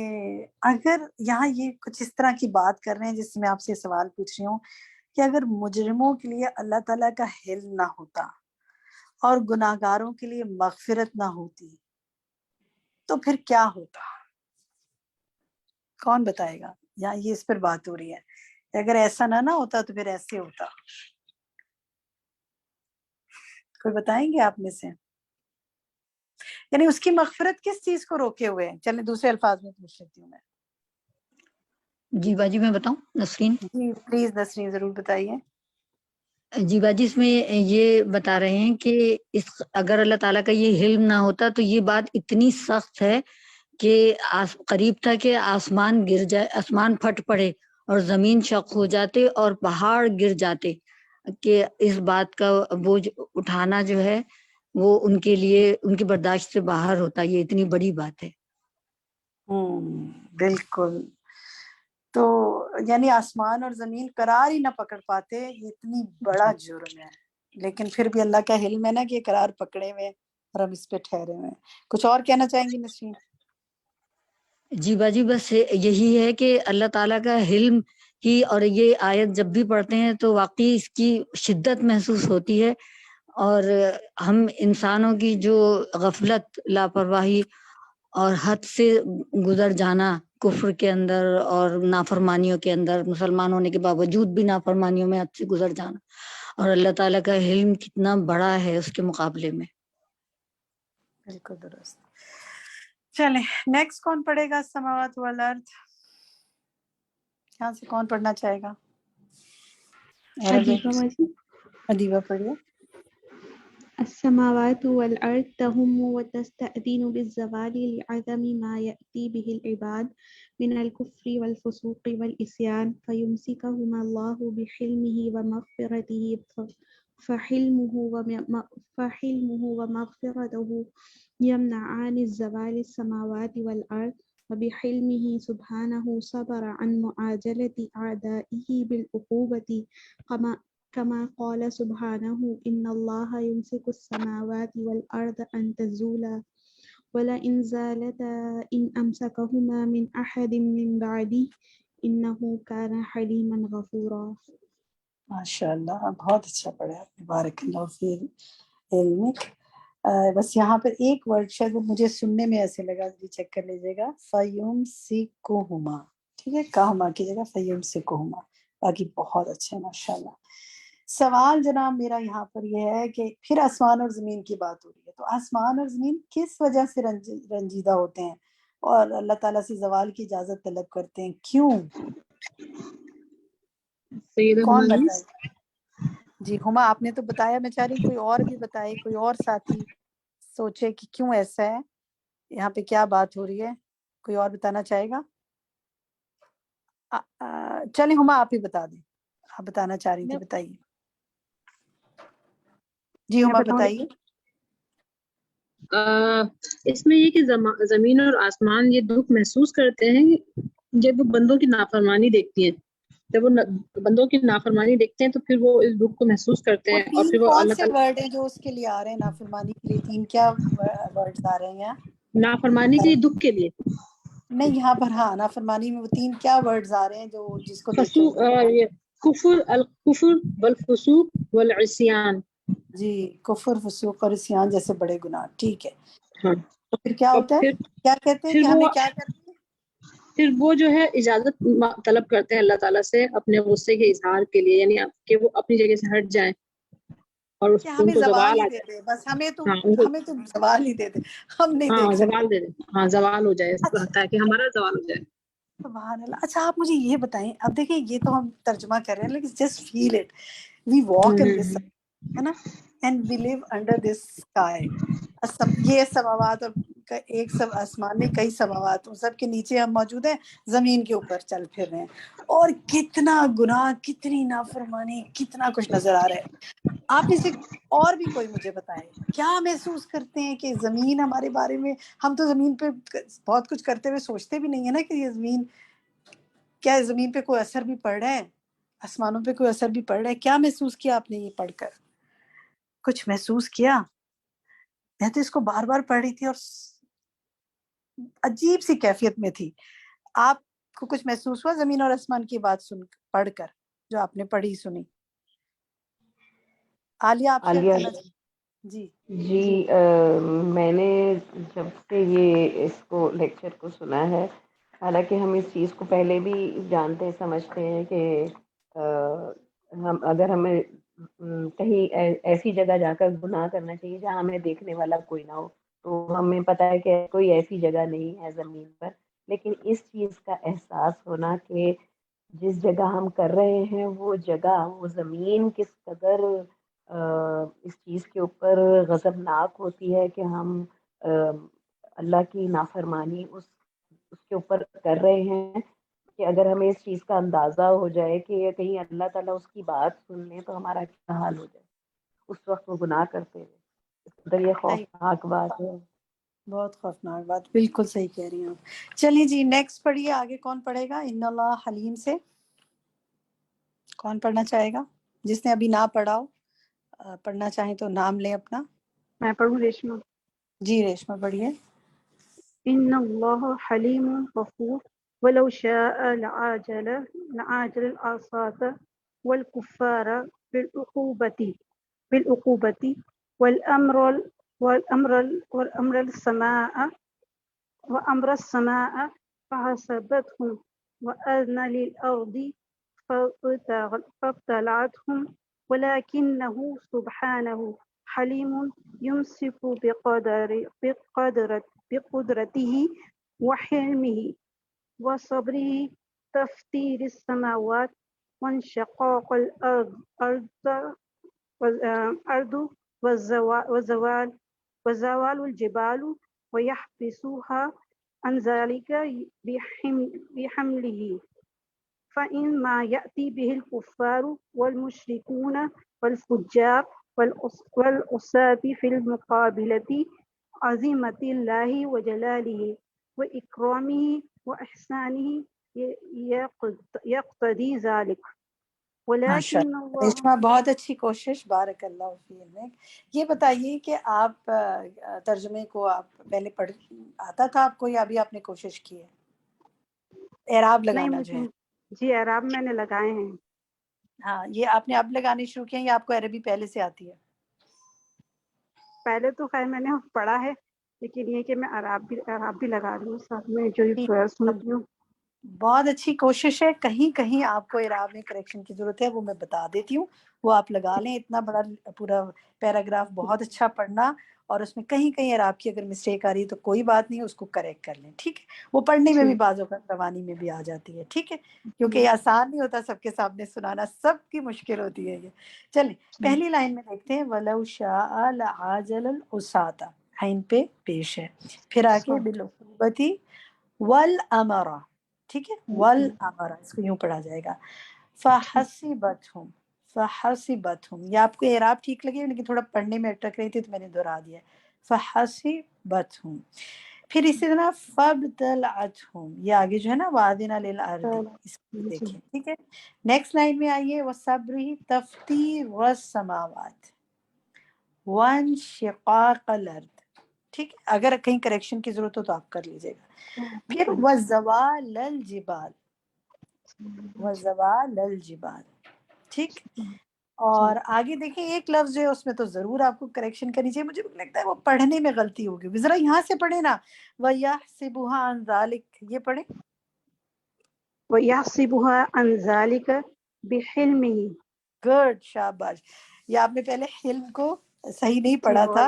اگر یہاں یہ کچھ اس طرح کی بات کر رہے ہیں جس سے میں آپ سے سوال پوچھ رہی ہوں کہ اگر مجرموں کے لیے اللہ تعالیٰ کا حلم نہ ہوتا اور گناہگاروں کے لیے مغفرت نہ ہوتی تو پھر کیا ہوتا؟ کون بتائے گا؟ یہاں یہ اس پر بات ہو رہی ہے، اگر ایسا نہ ہوتا تو پھر ایسے ہوتا۔ کوئی بتائیں گے آپ میں سے؟ یعنی اس کی مغفرت کس چیز کو روکے ہوئے ہیں؟ چلیں دوسرے الفاظ میں پوچھ لیتی ہوں میں۔ جی باجی میں بتاؤں نسرین؟ جی پلیز نسرین ضرور بتائیے۔ جی باجی اس میں یہ بتا رہے ہیں کہ اگر اللہ تعالیٰ کا یہ علم نہ ہوتا تو یہ بات اتنی سخت ہے کہ قریب تھا کہ آسمان گر جائے، آسمان پھٹ پڑے اور زمین شق ہو جاتے اور پہاڑ گر جاتے، کہ اس بات کا بوجھ اٹھانا جو ہے وہ ان کے لیے ان کی برداشت سے باہر ہوتا، یہ اتنی بڑی بات ہے۔ بالکل، تو یعنی آسمان اور زمین قرار ہی نہ پکڑ پاتے، یہ اتنی بڑا جرم ہے، لیکن پھر بھی اللہ کا علم ہے نا کہ قرار پکڑے ہوئے اور ہم اس پہ ٹھہرے ہوئے۔ کچھ اور کہنا چاہیں گی نسرین؟ جی باجی بس یہی ہے کہ اللہ تعالیٰ کا علم کی، اور یہ آیت جب بھی پڑھتے ہیں تو واقعی اس کی شدت محسوس ہوتی ہے، اور ہم انسانوں کی جو غفلت، لاپرواہی اور حد سے گزر جانا کفر کے اندر اور نافرمانیوں کے اندر، مسلمان ہونے کے باوجود بھی نافرمانیوں میں حد سے گزر جانا، اور اللہ تعالیٰ کا علم کتنا بڑا ہے اس کے مقابلے میں۔ بالکل درست۔ چلیں نیکسٹ کون پڑھے گا؟ السماوات والارض، یہاں سے کون پڑھنا چاہے گا؟ ادیبہ پڑھیے۔ السماوات والأرض تهم وتستأذن بالزوال لعدم ما يأتي به العباد من الكفر والفسوق والإسيان فيمسكهما الله بحلمه ومغفرته فحلمه ومغفرته يمنعان الزوال السماوات والأرض، وبحلمه سبحانه صبر عن معاجلة أعدائه بالعقوبة كما قال سبحانه إن الله يمسك السماوات والأرض أن تزولا ولئن زالتا إن أمسكهما من أحد من بعده إنه كان حليما غفورا۔ ماشاء اللہ، بہت اچھا پڑھا آپ نے، بارک اللہ فی علمک۔ بس یہاں پر ایک ورڈ شاید وہ مجھے سننے میں ایسے لگا، جی چیک کر لیجیے گا، فیمسکہما، ٹھیک ہے، کہما کی جگہ فیمسکہما، باقی بہت اچھے ہیں ماشاء اللہ۔ سوال جناب میرا یہاں پر یہ ہے کہ پھر آسمان اور زمین کی بات ہو رہی ہے، تو آسمان اور زمین کس وجہ سے رنجیدہ ہوتے ہیں اور اللہ تعالیٰ سے زوال کی اجازت طلب کرتے ہیں؟ کیوں؟ کون بتائے؟ جی ہما آپ نے تو بتایا، میں چاہ رہی کوئی اور بھی بتائے، کوئی اور ساتھی سوچے کہ کیوں ایسا ہے، یہاں پہ کیا بات ہو رہی ہے، کوئی اور بتانا چاہے گا؟ چلیں ہما آپ ہی بتا دیں، آپ بتانا چاہ رہی تھی، بتائیے۔ جی ہما بتائیے۔ اس میں یہ کہ زمین اور آسمان یہ دکھ محسوس کرتے ہیں جب وہ بندوں کی نافرمانی دیکھتی ہیں، جب وہ بندوں کی نافرمانی دیکھتے ہیں تو پھر وہ اس دکھ کو محسوس کرتے ہیں، اور پھر وہ کون اللہ سے ورڈ ہیں جو اس کے لیے آ رہے ہیں نافرمانی کے لیے؟ تین کیا ورڈز آ رہے ہیں نافرمانی کے دکھ کے لیے؟ نہیں یہاں پر ہاں نافرمانی میں وہ تین کیا ورڈز آ رہے ہیں جو جس کو کفر، الکفر والفسوق والعصیان۔ جی کفر فسوق اور عصیان جیسے بڑے گناہ، ٹھیک ہے. ہاں. تو پھر کیا ہوتا ہے، کیا کہتے ہیں کہ ہمیں کیا کرنا ہے؟ پھر وہ جو ہے اجازت طلب کرتے ہیں اللہ تعالیٰ سے اپنے غصے کے اظہار کے لیے، یعنی کہ وہ اپنی جگہ سے ہٹ جائیں اور کہ ان ہمیں کو زوال زوال ہی آ دے جائے. دے، بس ہمیں ہاں تو زوال ہی دے دے، ہم نہیں ہاں دیکھ سکتے. زوال دے دیں، ہاں زوال ہو جائے، اچھا تاکہ ہمارا زوال ہو جائے. سبحان اللہ. اچھا آپ مجھے یہ بتائیں، اب دیکھیں یہ تو ہم ترجمہ کر رہے ہیں لیکن just feel it, we walk in this ہے نا، and we live under this sky. یہ سماوات اور ایک سب آسمان میں کئی سماوات، ان سب کے نیچے ہم موجود ہیں، زمین کے اوپر چل پھر رہے ہیں، اور کتنا گناہ، کتنی نافرمانی، کتنا کچھ نظر آ رہا ہے. آپ میں سے اور بھی کوئی مجھے بتائے کیا محسوس کرتے ہیں کہ زمین ہمارے بارے میں، ہم تو زمین پہ بہت کچھ کرتے ہوئے سوچتے بھی نہیں ہے نا کہ یہ زمین، کیا زمین پہ کوئی اثر بھی پڑ رہا ہے، آسمانوں پہ کوئی اثر بھی پڑ رہا ہے؟ کیا محسوس کیا آپ نے یہ پڑھ کر؟ کچھ محسوس کیا؟ میں تو اس کو بار بار پڑھ رہی تھی اور عجیب سی کیفیت میں تھی. آپ کو کچھ محسوس ہوا زمین اور آسمان کی بات پڑھ کر، جو آپ نے پڑھی سنی؟ عالیہ آپ شیئر کرنا چاہیے. جی میں نے جب سے یہ اس کو لیکچر کو سنا ہے، حالانکہ ہم اس چیز کو پہلے بھی جانتے سمجھتے ہیں کہ ہم اگر ہمیں کہیں ایسی جگہ جا کر گناہ کرنا چاہیے جہاں ہمیں دیکھنے والا کوئی نہ ہو، تو ہمیں پتہ ہے کہ کوئی ایسی جگہ نہیں ہے زمین پر. لیکن اس چیز کا احساس ہونا کہ جس جگہ ہم کر رہے ہیں وہ جگہ، وہ زمین کس قدر اس چیز کے اوپر غضبناک ہوتی ہے کہ ہم اللہ کی نافرمانی اس کے اوپر کر رہے ہیں، کہ اگر ہمیں اس چیز کا اندازہ ہو جائے کہ کہیں اللہ تعالیٰ اس کی بات سن لیں تو ہمارا کیا حال ہو جائے. اس وقت وہ گناہ کرتے ہیں. یہ خوفناک بات ہے، بہت خوفناک بات، بالکل صحیح کہہ رہی ہیں آپ. چلیے جی نیکسٹ پڑھیے، آگے کون پڑھے گا؟ ان اللہ حلیم سے کون پڑھنا چاہے گا؟ جس نے ابھی نہ پڑھا ہو، پڑھنا چاہیں تو نام لیں اپنا. میں پڑھوں ریشما؟ جی ریشما پڑھیے. ان اللہ حلیم غفور ولو شاء لعاجل العصاة والكفار بالعقوبة والأمر السماء فحسبتهم وأذن للأرض فابتلعتهم ولكنه سبحانه حليم يمسك بقدرته وحلمه وصبره تفطير السماوات وانشقاق الأرض وزوال الجبال ويحبسها عن ذلك بحمله فإن ما يأتي به الكفار والمشركون والفجار والعصاة في المقابلة عظيمة الله وجلاله وإكرامه وإحسانه يقتضي ذلك ولكن الله. ریشما بہت اچھی کوشش، بارک اللہ فیک میں. یہ بتائیے کہ آپ ترجمے کو آپ پہلے پڑھ آتا تھا آپ کو، یا ابھی آپ نے کوشش کی ہے؟ اعراب لگانا جو ہے. جی اعراب میں نے لگائے ہیں. ہاں یہ آپ نے اب لگانے شروع کیے ہیں یا آپ کو عربی پہلے سے آتی ہے؟ پہلے تو خیر میں نے پڑھا ہے، لیکن یہ کہ میں عرب بھی لگا رہی ہوں ساتھ میں جو سنتی ہوں. بہت اچھی کوشش ہے. کہیں کہیں آپ کو اعراب میں کریکشن کی ضرورت ہے، وہ میں بتا دیتی ہوں، وہ آپ لگا لیں. اتنا بڑا پورا پیراگراف بہت اچھا پڑھنا، اور اس میں کہیں کہیں اعراب کی اگر مسٹیک آ رہی ہے تو کوئی بات نہیں، اس کو کریکٹ کر لیں. ٹھیک ہے، وہ پڑھنے میں بھی بعض اوقات روانی میں بھی آ جاتی ہے. ٹھیک ہے، کیونکہ یہ آسان نہیں ہوتا سب کے سامنے سنانا، سب کی مشکل ہوتی ہے یہ. چلیں پہلی لائن میں دیکھتے ہیں، وَلَوْ شَاءَ لَعَاجَلَ الْعُصَاةَ، عین پہ پیش ہے، پھر آگے بالعقوبۃ والامر. ٹھیک ہے، والامر اس کو یوں پڑھا جائے گا. فحسبتہم، فحسبتہم، یہ آپ کو اعراب ٹھیک لگے لیکن تھوڑا پڑھنے میں اٹک رہی تھی تو میں نے دہرا دیا. فحسبتہم، پھر اسی طرح فابتلعتہم، یہ آگے جو ہے نا وَأَذِنَ لِلْأَرْضِ، اس کو دیکھیں. ٹھیک ہے، نیکسٹ لائن میں آئیے، وَصَبْرِهِ تَفْطِيرُ السَّمَاوَاتِ وَانشِقَاقَ الْأَرْضِ. ٹھیک ہے، اگر کہیں کریکشن کی ضرورت ہو تو آپ کر لیجیے گا. پھر وَزَوَالَ الْجِبَالِ، وَزَوَالَ الْجِبَالِ. ٹھیک، اور آگے دیکھیں ایک لفظ جو ہے اس میں تو ضرور آپ کو کریکشن کرنی چاہیے، مجھے لگتا ہے وہ پڑھنے میں غلطی ہوگی، ذرا یہاں سے پڑھیں نا، وَيَحْسِبُهَا عَنْ ذَلِكَ، یہ پڑھیں وَيَحْسِبُهَا عَنْ ذَلِكَ بِحِلْمِهِ، گڈ، شاباش. یہ آپ نے پہلے حلم کو صحیح نہیں پڑھا تھا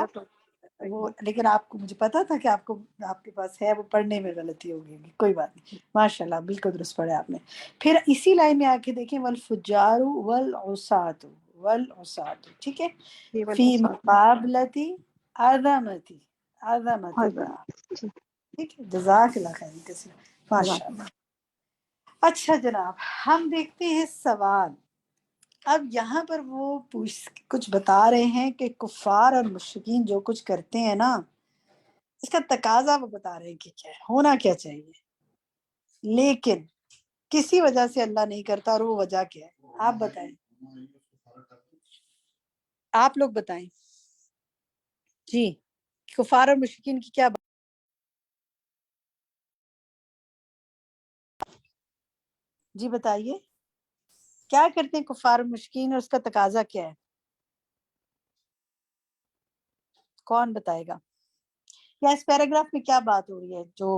وہ، لیکن آپ کو، مجھے پتا تھا کہ آپ کے پاس ہے، وہ پڑھنے میں غلطی ہوگی، کوئی بات نہیں، ماشاء اللہ بالکل درست پڑھا آپ نے. پھر اسی لائن میں آ کے دیکھیں والفجار والعصاة والعصاة، ٹھیک ہے، فی مقابلتی عظمتی اللہ، ٹھیک ہے، جزاک اللہ خیر کثیر، ماشاء اللہ. اچھا جناب، ہم دیکھتے ہیں سوال. اب یہاں پر وہ کچھ بتا رہے ہیں کہ کفار اور مشرکین جو کچھ کرتے ہیں نا، اس کا تقاضا وہ بتا رہے ہیں کہ کیا ہے، ہونا کیا چاہیے، لیکن کسی وجہ سے اللہ نہیں کرتا، اور وہ وجہ کیا ہے، آپ بتائیں، آپ لوگ بتائیں جی، کفار اور مشرکین کی کیا جی بتائیے، کیا کرتے ہیں کفار اور مشرکین، اور اس کا تقاضا کیا ہے، کون بتائے گا، یا اس پیراگراف میں کیا بات ہو رہی ہے، جو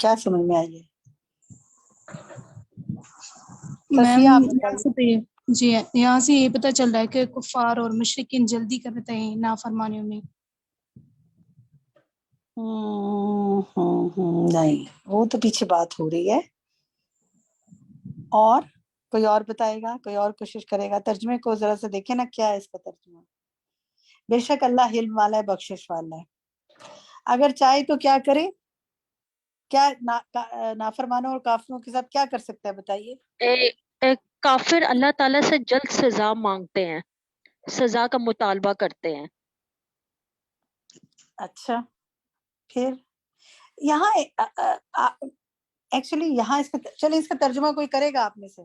کیا سمجھ میں آئی ہے، صفیہ آپ بتائیے. جی یہاں سے یہ پتہ چل رہا ہے کہ کفار اور مشرکین جلدی کرتے ہیں نافرمانیوں میں. نہیں، وہ تو پیچھے بات ہو رہی ہے. اور کوئی اور بتائے گا، کوئی اور کوشش کرے گا، ترجمے کو ذرا سے دیکھیں نا، کیا ہے اس کا ترجمہ. بے شک اللہ علم والا ہے، بخشش والا ہے، اگر چاہے تو کیا کرے، کیا نافرمانوں اور کافروں کے ساتھ کیا کر سکتا ہے، بتائیے. کافر اللہ تعالیٰ سے جلد سزا مانگتے ہیں، سزا کا مطالبہ کرتے ہیں. اچھا، پھر یہاں ایکچولی یہاں اس کا، چلیں اس کا ترجمہ کوئی کرے گا آپ میں سے،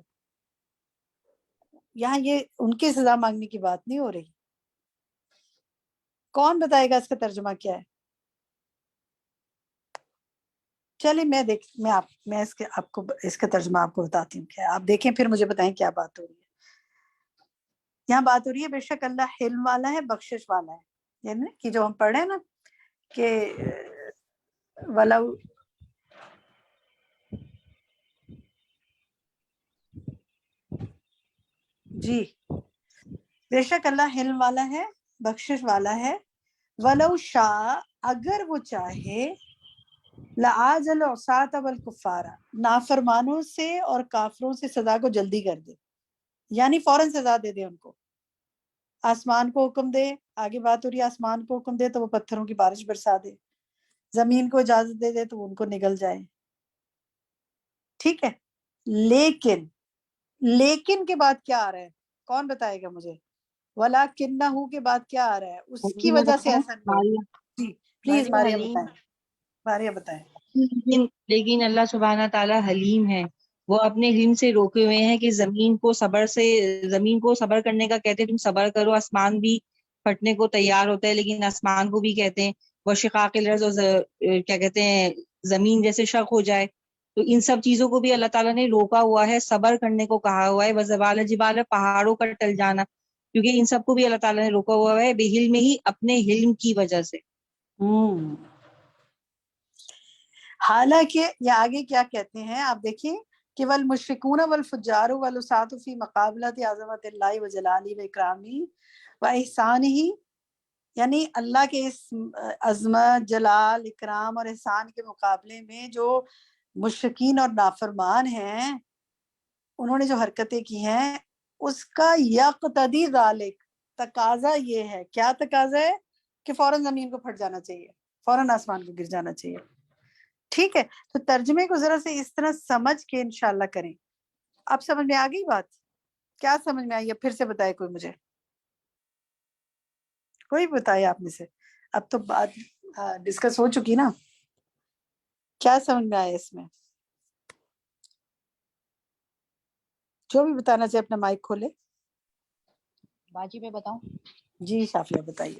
یہاں یہ ان کی سزا مانگنے کی بات نہیں ہو رہی، کون بتائے گا اس کا ترجمہ کیا ہے. چلیں میں آپ کو اس کا ترجمہ آپ کو بتاتی ہوں، کیا آپ دیکھیں پھر مجھے بتائیں کیا بات ہو رہی ہے. یہاں بات ہو رہی ہے بے شک اللہ حلم والا ہے، بخشش والا ہے، یعنی کہ جو ہم پڑھ رہے ہیں نا کہ ولو جی، بے شک اللہ حلم والا ہے، بخشش والا ہے، ولو شاء، اگر وہ چاہے، لعاجل العصاة والکفار، نافرمانوں سے اور کافروں سے سزا کو جلدی کر دے، یعنی فوراً سزا دے دے ان کو. آسمان کو حکم دے، آگے بات ہو رہی ہے آسمان کو حکم دے تو وہ پتھروں کی بارش برسا دے، زمین کو اجازت دے دے تو وہ ان کو نگل جائے، ٹھیک ہے. لیکن کے بعد کیا آ رہا ہے، کون بتائے گا مجھے، وَلَكِنَّهُ کے بعد کیا آ رہا ہے، اس کی وجہ سے ایسا نہیں ہوگا. جی پلیز ماریہ بتائیں، ماریہ بتائیں. لیکن اللہ سبحانہ تعالیٰ حلیم ہے، وہ اپنے علم سے روکے ہوئے ہیں کہ زمین کو صبر کرنے کا کہتے ہیں، تم صبر کرو، آسمان بھی پھٹنے کو تیار ہوتا ہے، لیکن آسمان کو بھی کہتے ہیں وہ شقاق الارض، کیا کہتے ہیں، زمین جیسے شق ہو جائے. تو ان سب چیزوں کو بھی اللہ تعالیٰ نے روکا ہوا ہے، صبر کرنے کو کہا ہوا ہے. وزوال الجبال، پہاڑوں کا ٹل جانا، کیونکہ ان سب کو بھی اللہ تعالیٰ نے روکا ہوا ہے بِعِلْمِهِ، ہی اپنے علم کی وجہ سے. حالانکہ یہ آگے کیا کہتے ہیں آپ دیکھیں کہ والمشرکون والفجار والعصاة فی مقابلۃ عظمت اللہ وجلالہ واکرامہ واحسانہ، یعنی اللہ کے اس عظمت، جلال، اکرام اور احسان کے مقابلے میں جو مشرکین اور نافرمان ہیں، انہوں نے جو حرکتیں کی ہیں، اس کا یقتدی ذالک، تقاضا یہ ہے، کیا تقاضا ہے، کہ فوراً زمین کو پھٹ جانا چاہیے، فوراً آسمان کو گر جانا چاہیے. ٹھیک ہے، تو ترجمے کو ذرا سے اس طرح سمجھ کے انشاءاللہ کریں. اب سمجھ میں آ گئی بات، کیا سمجھ میں آئی ہے، پھر سے بتائے کوئی، مجھے کوئی بتائے آپ میں سے، اب تو بات ڈسکس ہو چکی نا، کیا سمجھ میں آیا اس میں، جو بھی بتانا چاہے اپنا مائک کھولے. باجی میں بتاؤں؟ جی شافیہ بتائیے.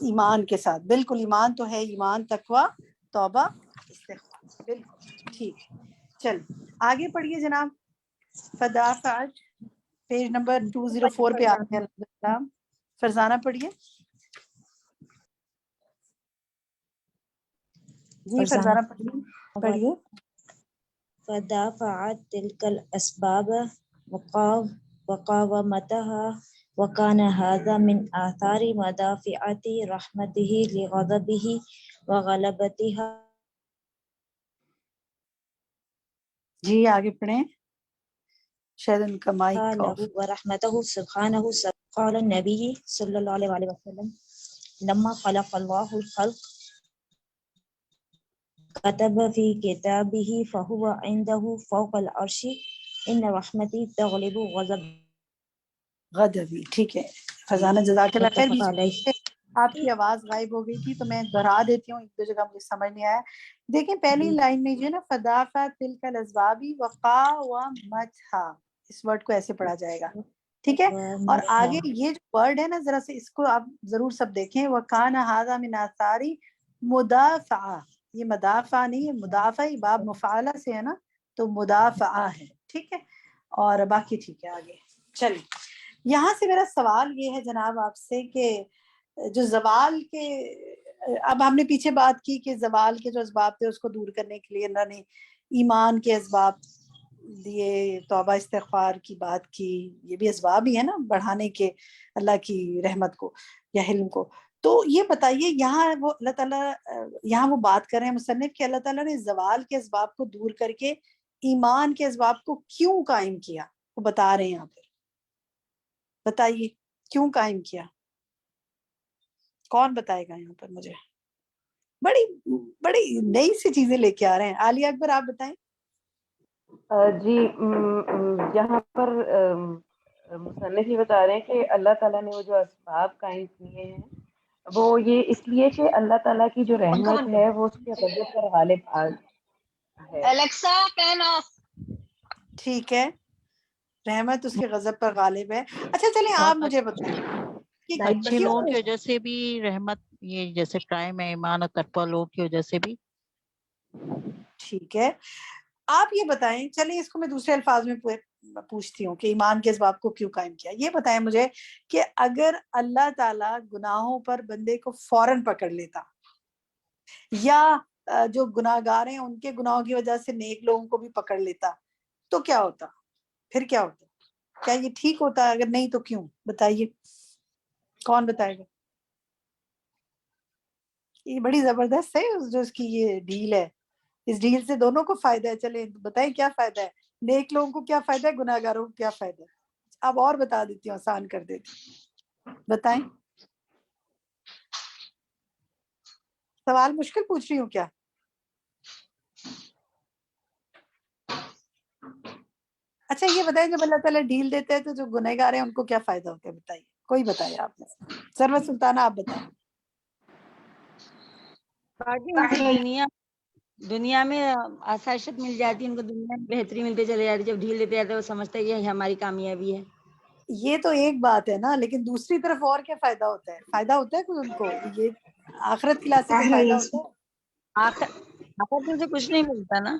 ایمان کے ساتھ، بالکل ایمان تو ہے، ایمان تقوی توبہ استغفار، بالکل ٹھیک ہے۔ چل آگے پڑھیے جناب، فدافعت پیج نمبر 204 پہ آتے ہیں الحمدللہ۔ فرزانہ پڑھیے جی، فرزانہ پڑھیے۔ فدافعت تلك الأسباب وقاومتها وكان هذا من آثار مدافعة رحمته لغضبه وغلبتها۔ جی آگے پڑھیں، شاید ان کا مائک آف۔ ورحمته سبحانه قال النبي صلى الله عليه وسلم لما خلق الله الخلق كتب في كتابه فهو عنده فوق العرش ان رحمتي تغلب غضبی، ٹھیک ہے فضانہ جزاک اللہ خیر۔ بیچ آپ کی آواز غائب ہو گئی تھی تو میں دہرا دیتی ہوں، ایک دو جگہ مجھے سمجھ نہیں آیا۔ دیکھیں پہلی لائن میں جو ہے نا فدافعت تلک الاسباب وقاومتها، اس ورڈ کو ایسے پڑھا جائے گا، ٹھیک ہے۔ اور آگے یہ جو ورڈ ہے نا ذرا سے اس کو آپ ضرور سب دیکھیں، وکان ھذا من آثار مدافعہ، یہ مدافع نہیں ہے، مدافع باب مفعلہ سے ہے نا تو مدافعہ ہے، ٹھیک ہے۔ اور باقی ٹھیک ہے آگے چلیے۔ یہاں سے میرا سوال یہ ہے جناب آپ سے کہ جو زوال کے، اب ہم نے پیچھے بات کی کہ زوال کے جو اسباب تھے اس کو دور کرنے کے لیے اللہ نے ایمان کے اسباب دیے، توبہ استغفار کی بات کی، یہ بھی اسباب ہی ہے نا بڑھانے کے اللہ کی رحمت کو یا علم کو۔ تو یہ بتائیے یہاں وہ اللہ تعالیٰ یہاں وہ بات کر رہے ہیں مصنف کہ اللہ تعالیٰ نے زوال کے اسباب کو دور کر کے ایمان کے اسباب کو کیوں قائم کیا، وہ بتا رہے ہیں یہاں پہ، بتائیے کیوں قائم کیا؟ کون بتائے گا یہاں پر مجھے؟ بڑی بڑی نئی سی چیزیں لے کے آ رہے ہیں۔ عالیہ اکبر آپ بتائیں۔ جی یہاں پر مصنف یہ بتا رہے ہیں کہ اللہ تعالیٰ نے وہ جو اسباب قائم کیے ہیں وہ یہ اس لیے کہ اللہ تعالیٰ کی جو رحمت ہے وہ اس کے غضب پر غالب ہے۔ Alexa turn off. ٹھیک ہے، رحمت اس کے غضب پر غالب ہے۔ اچھا چلیں آپ مجھے بتائیں کہ اچھے لوگوں کی وجہ سے بھی رحمت، یہ جیسے قائم ہے ایمان اور تقویٰ لوگوں کی وجہ سے بھی۔ ٹھیک ہے، آپ یہ بتائیں، چلیں اس کو میں دوسرے الفاظ میں پوچھتی ہوں کہ ایمان کے اسباب کو کیوں قائم کیا۔ یہ بتائیں مجھے کہ اگر اللہ تعالیٰ گناہوں پر بندے کو فوراً پکڑ لیتا، یا جو گناہ گار ہیں ان کے گناہوں کی وجہ سے نیک لوگوں کو بھی پکڑ لیتا تو کیا ہوتا؟ پھر کیا ہوتا؟ کیا یہ ٹھیک ہوتا؟ اگر نہیں تو کیوں؟ بتائیے، کون بتائے گا؟ یہ بڑی زبردست ہے جو اس کی یہ ڈیل ہے، اس ڈیل سے دونوں کو فائدہ ہے۔ چلیں بتائیں کیا فائدہ ہے، نیک لوگوں کو کیا فائدہ ہے، گناہ گاروں کو کیا فائدہ ہے؟ اب اور بتا دیتی ہوں، آسان کر دیتی ہوں، بتائیں۔ سوال مشکل پوچھ رہی ہوں کیا؟ اچھا یہ بتائیں جب اللہ تعالیٰ ڈیل دیتے ہیں تو جو گنہ گار ہیں ان کو کیا فائدہ ہوتا ہے؟ بتائیے، کوئی بتائیے آپ نے۔ سروت سلطانہ آپ بتائیں۔ دنیا میں آسائشت مل جاتی ہے، ان کو دنیا میں بہتری ملتے چلے جاتی، جب ڈھیل دیتے جاتے وہ سمجھتے ہیں یہ ہماری کامیابی ہے۔ یہ تو ایک بات ہے نا، لیکن دوسری طرف اور کیا فائدہ ہوتا ہے؟ فائدہ ہوتا ہے کوئی ان کو؟ یہ آخرت کی لحاظ سے کوئی فائدہ ہوتا ہے؟ آخرت سے کچھ نہیں ملتا نا۔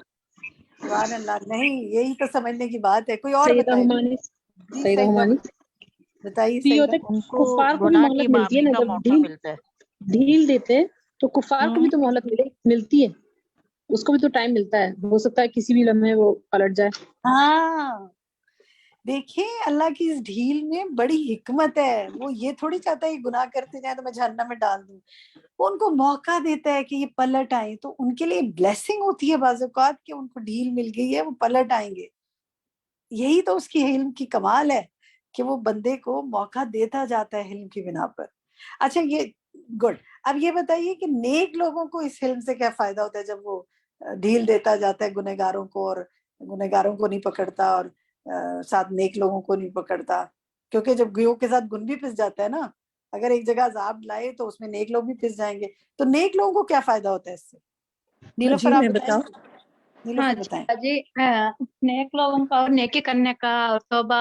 سبحان اللہ، نہیں یہی تو سمجھنے کی بات ہے۔ کوئی اور سیدہ بتائے؟ ہمانی، جی سیدہ ہمانی بتائیے۔ یہ ہوتا سیدہ ہے کفار کو بھی مہلت ملتی ہے نا، جب ڈھیل دیتے تو کفار کو بھی تو مہلت ملتی ہے، اس کو بھی تو ٹائم ملتا ہے، ہو سکتا ہے کسی بھی لمحے وہ پلٹ جائے۔ ہاں دیکھیں اللہ کی اس ڈھیل میں بڑی حکمت ہے، وہ یہ تھوڑی چاہتا ہے گناہ کرتے جائیں تو میں جہنم میں ڈال دوں، وہ ان کو موقع دیتا ہے کہ یہ پلٹ آئیں، تو ان کے لیے بلیسنگ ہوتی ہے بعض اوقات کہ ان کو ڈھیل مل گئی ہے، وہ پلٹ آئیں گے۔ یہی تو اس کی علم کی کمال ہے کہ وہ بندے کو موقع دیتا جاتا ہے علم کی بنا پر۔ اچھا یہ گڈ، اب یہ بتائیے کہ نیک لوگوں کو اس علم سے کیا فائدہ ہوتا ہے جب وہ ڈھیل دیتا جاتا ہے گنہ گاروں کو، اور گنہ گاروں کو نہیں پکڑتا اور ساتھ نیک لوگوں کو نہیں پکڑتا؟ کیونکہ جب گیہوں کے ساتھ گن بھی پس جاتا ہے نا، اگر ایک جگہ عذاب لائے تو اس میں نیک لوگ بھی پس جائیں گے، تو نیک لوگوں کو کیا فائدہ ہوتا ہے اس سے؟ نیلوفر آپ بتائیں۔ نیلوفر بتائیں۔ جی نیک لوگوں کا اور نیکی کرنے کا اور توبہ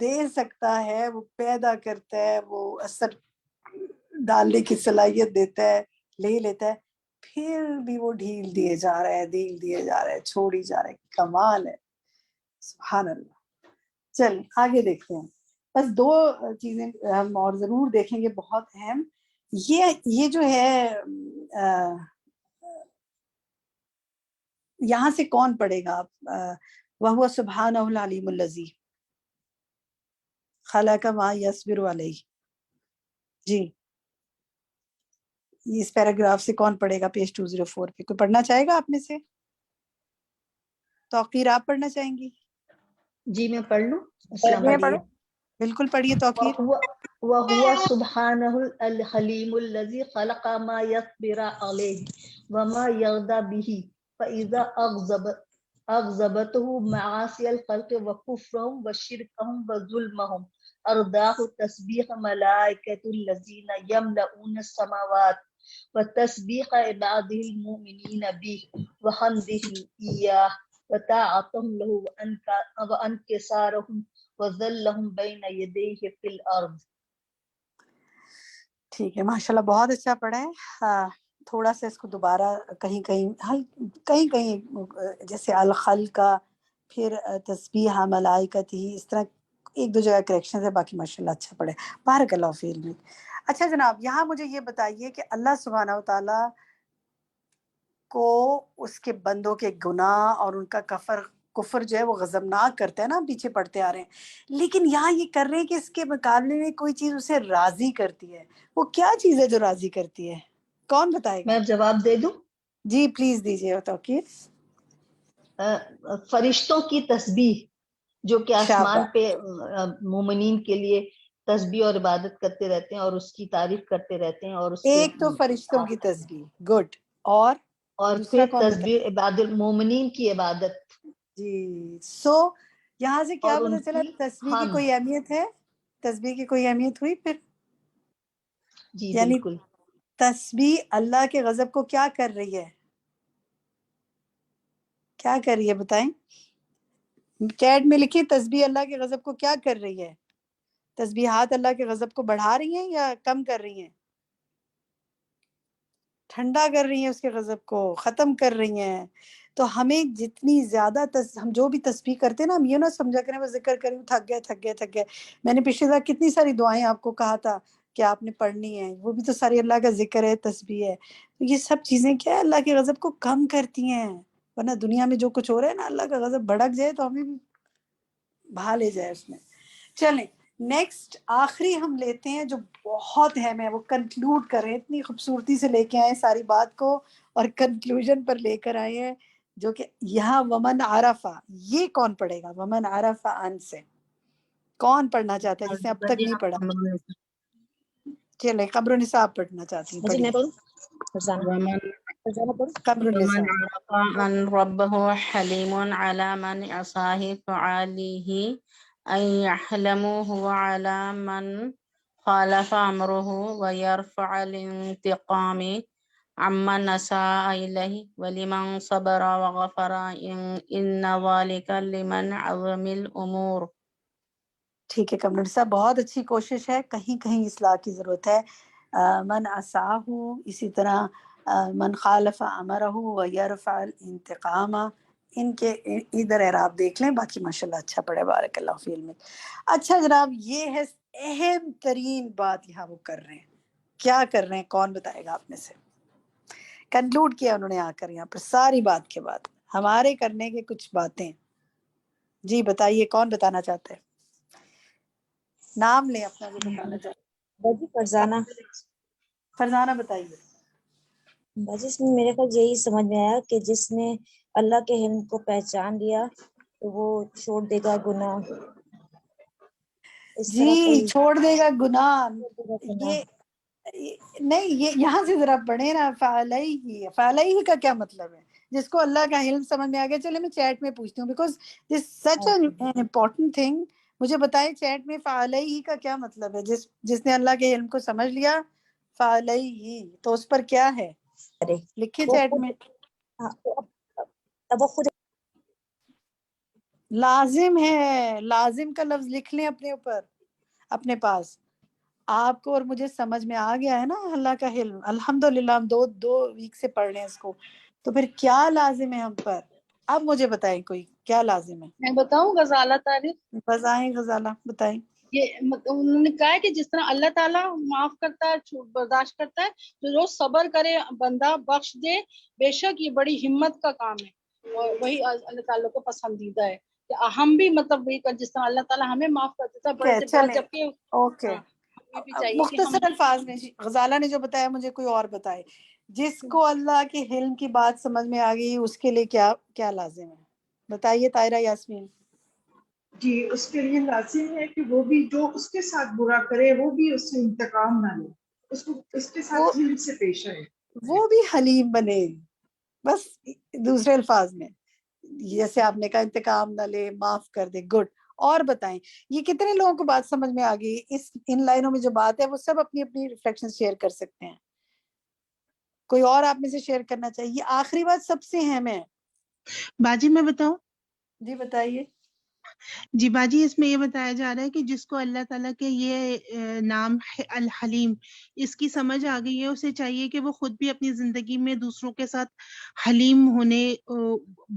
دے سکتا ہے، وہ پیدا کرتا ہے، وہ اثر ڈالنے کی صلاحیت دیتا ہے، لے لیتا ہے، پھر بھی وہ ڈھیل دیے جا رہا ہے، ڈھیل دیے جا رہا ہے، چھوڑی جا رہا ہے. کمال ہے، سبحان اللہ. چل آگے دیکھتے ہیں. بس دو چیزیں ہم اور ضرور دیکھیں گے بہت اہم. یہ جو ہے یہاں سے کون پڑھے گا آپ؟ وَهُوَ سُبْحَانَهُ الْعَلِيمُ الَّذِي خَلَقَ مَا يَصْبِرُ عَلَيْهِ. جی اس پیراگراف سے کون پڑھے گا پیج 204 پہ؟ کوئی پڑھنا چاہے گا آپ میں سے؟ توقیر آپ پڑھنا چاہیں گی؟ جی میں پڑھ لوں. السلام علیکم. بالکل پڑھیے توقیر. وَهُوَ سُبْحَانَهُ الْحَلِيمُ الَّذِي خَلَقَ مَا يَصْبِرُ عَلَيْهِ وَمَا يَرْضَى بِهِ فَإِذَا أغضبته معاصي الخلق وكفرهم وشركهم وظلمهم أرداه تسبيح ملائكة الذين يملؤون السماوات وتسبيح عباده المؤمنين به وحمده إياه وطاعتهم له وانكسارهم وذلهم بين يديه في الأرض. ٹھیک ہے، ماشاءاللہ بہت اچھا پڑھا ہے. ہاں تھوڑا سا اس کو دوبارہ کہیں جیسے الخلق کا، پھر تسبیح ملائکتی، اس طرح ایک دو جگہ کریکشن ہے، باقی ماشاءاللہ اچھا پڑھے. بارک اللہ فی علمک. اچھا جناب، یہاں مجھے یہ بتائیے کہ اللہ سبحانہ و تعالیٰ کو اس کے بندوں کے گناہ اور ان کا کفر جو ہے وہ غضبناک کرتا ہے نا، پیچھے پڑھتے آ رہے ہیں، لیکن یہاں یہ کر رہے ہیں کہ اس کے مقابلے میں کوئی چیز اسے راضی کرتی ہے. وہ کیا چیز ہے جو راضی کرتی ہے؟ کون بتائے گا؟ میں جواب دے دوں. جی پلیز دیجیے توقیر. فرشتوں کی تسبیح جو کہ آسمان شاباش. پہ مومنین کے لیے تسبیح اور عبادت کرتے رہتے ہیں اور اس کی تعریف کرتے رہتے ہیں، اور اس کے ایک تو فرشتوں کی تسبیح، گڈ، اور دوسرا پھر کون بتائے؟ تسبیح عبادت مومنین کی عبادت. جی یہاں سے کیا اور ان پتہ چلا؟ کی تسبیح کی حمد. کوئی اہمیت ہے؟ تسبیح کی کوئی اہمیت ہوئی پھر؟ جی یعنی بالکل. تسبیح اللہ کے غضب کو کیا کر رہی ہے؟ کیا کر رہی ہے بتائیں؟ چیٹ میں لکھیں تسبیح اللہ کے غضب کو کیا کر رہی ہے؟ تسبیحات اللہ کے غضب کو بڑھا رہی ہیں یا کم کر رہی ہیں؟ ٹھنڈا کر رہی ہیں، اس کے غضب کو ختم کر رہی ہیں. تو ہمیں جتنی زیادہ ہم جو بھی تسبیح کرتے ہیں نا، ہم یہ نہ سمجھا کریں بس ذکر کریں تھک گئے. میں نے پچھلے بار کتنی ساری دعائیں آپ کو کہا تھا کہ آپ نے پڑھنی ہے، وہ بھی تو ساری اللہ کا ذکر ہے، تسبیح ہے. تو یہ سب چیزیں کیا ہے؟ اللہ کے غضب کو کم کرتی ہیں. ورنہ دنیا میں جو کچھ ہو رہا ہے نا، اللہ کا غضب بھڑک جائے تو ہمیں بھی بھا لے جائے اس میں. چلیں نیکسٹ آخری ہم لیتے ہیں جو بہت اہم ہے، وہ کنکلوڈ کریں. اتنی خوبصورتی سے لے کے آئے ساری بات کو اور کنکلوژن پر لے کر آئے ہیں، جو کہ یہاں ومن عرفہ. یہ کون پڑھے گا؟ ومن عرفہ ان سے کون پڑھنا چاہتا ہے جس نے اب تک نہیں پڑھا؟ چلے قمر النساء آپ پڑھنا چاہتی ہیں، جی میں پڑھیے. پڑھوں. فرزانہ پڑھوں. قمر ومن النساء. عرف أن ربه حليم على من عصاه فعليه أن يحلمه على من خالف أمره ويرفع الانتقام عمن أساء إليه ولمن صبر وغفر إن ذلك لمن عظم الأمور. ٹھیک ہے قمر النساء، بہت اچھی کوشش ہے. کہیں کہیں اصلاح کی ضرورت ہے. من عصاہ، اسی طرح من خالف امرہ ویرفع الانتقام. ان کے ادھر اعراب دیکھ لیں، باقی ماشاءاللہ اچھا پڑھے. بارک اللہ فی علمک. اچھا جناب، یہ ہے اہم ترین بات یہاں وہ کر رہے ہیں. کیا کر رہے ہیں؟ کون بتائے گا آپ میں سے؟ کنکلوڈ کیا انہوں نے آ کر یہاں پر ساری بات کے بعد ہمارے کرنے کے کچھ باتیں. جی بتائیے کون بتانا چاہتے ہیں؟ نام لیں اپنا جو بتانا چاہتے باجی فرزانہ. ہیں. فرزانہ بتائیے. باجی اس میں میرے کو یہی سمجھ میں آیا کہ جس نے اللہ کے علم کو پہچان لیا تو وہ چھوڑ دے گا گناہ. اس طرح جی کوئی چھوڑ دے گا گناہ. گناہ. یہ نہیں، یہ یہاں سے ذرا پڑھے نا. فعلیہ کا کیا مطلب ہے؟ جس کو اللہ کا علم سمجھ میں آ گیا. چلے میں چیٹ میں پوچھتی ہوں، because this such an important thing. مجھے بتائیں چیٹ میں فعلیہ کا کیا مطلب ہے؟ جس نے اللہ کے علم کو سمجھ لیا، فعلیہ تو اس پر کیا ہے؟ لکھے وہ چیٹ خود میں. اب وہ خود لازم ہے، لازم کا لفظ لکھ لیں اپنے اوپر، اپنے پاس. آپ کو اور مجھے سمجھ میں آ گیا ہے نا اللہ کا علم، الحمدللہ. ہم دو ویک سے پڑھ رہے ہیں اس کو، تو پھر کیا لازم ہے ہم پر؟ اب مجھے بتائیں کوئی کیا لازم ہے. میں بتاؤں غزالہ تعریف؟ بتائیں غزالہ، بتائیں. یہ انہوں نے کہا ہے کہ جس طرح اللہ تعالیٰ معاف کرتا ہے، برداشت کرتا ہے، تو جو صبر کرے بندہ بخش دے، بے شک یہ بڑی ہمت کا کام ہے، اور وہی اللہ تعالیٰ کو پسندیدہ ہے. کہ ہم بھی مطلب وہی جس طرح اللہ تعالیٰ ہمیں معاف کر دیتا ہے بڑے سے بڑا، چلیں جبکہ اوکے. ہاں ہمیں بھی چاہیے کہ ہم مختصر الفاظ میں غزالہ نے جو بتایا مجھے کوئی اور بتائے. جس کو اللہ کے علم کی بات سمجھ میں آ گئی اس کے لیے کیا کیا لازم ہے؟ بتائیے طاہرہ یاسمین. جی اس کے لیے لازم ہے کہ وہ بھی جو اس کے ساتھ برا کرے وہ بھی اس سے انتقام نہ لے، اس کو اس کے ساتھ حلم سے پیش آئے، وہ بھی حلیم بنے. بس دوسرے الفاظ میں جیسے آپ نے کہا انتقام نہ لے، معاف کر دے. گڈ. اور بتائیں یہ کتنے لوگوں کو بات سمجھ میں آ گئی؟ ان لائنوں میں جو بات ہے وہ سب اپنی اپنی ریفلیکشن شیئر کر سکتے ہیں. کوئی اور آپ میں سے شیئر کرنا چاہیے؟ یہ آخری بات سب سے اہم ہے. باجی میں بتاؤں؟ جی بتائیے. جی باجی اس میں یہ بتایا جا رہا ہے کہ جس کو اللہ تعالیٰ کے یہ نام الحلیم اس کی سمجھ آ گئی ہے، اسے چاہیے کہ وہ خود بھی اپنی زندگی میں دوسروں کے ساتھ حلیم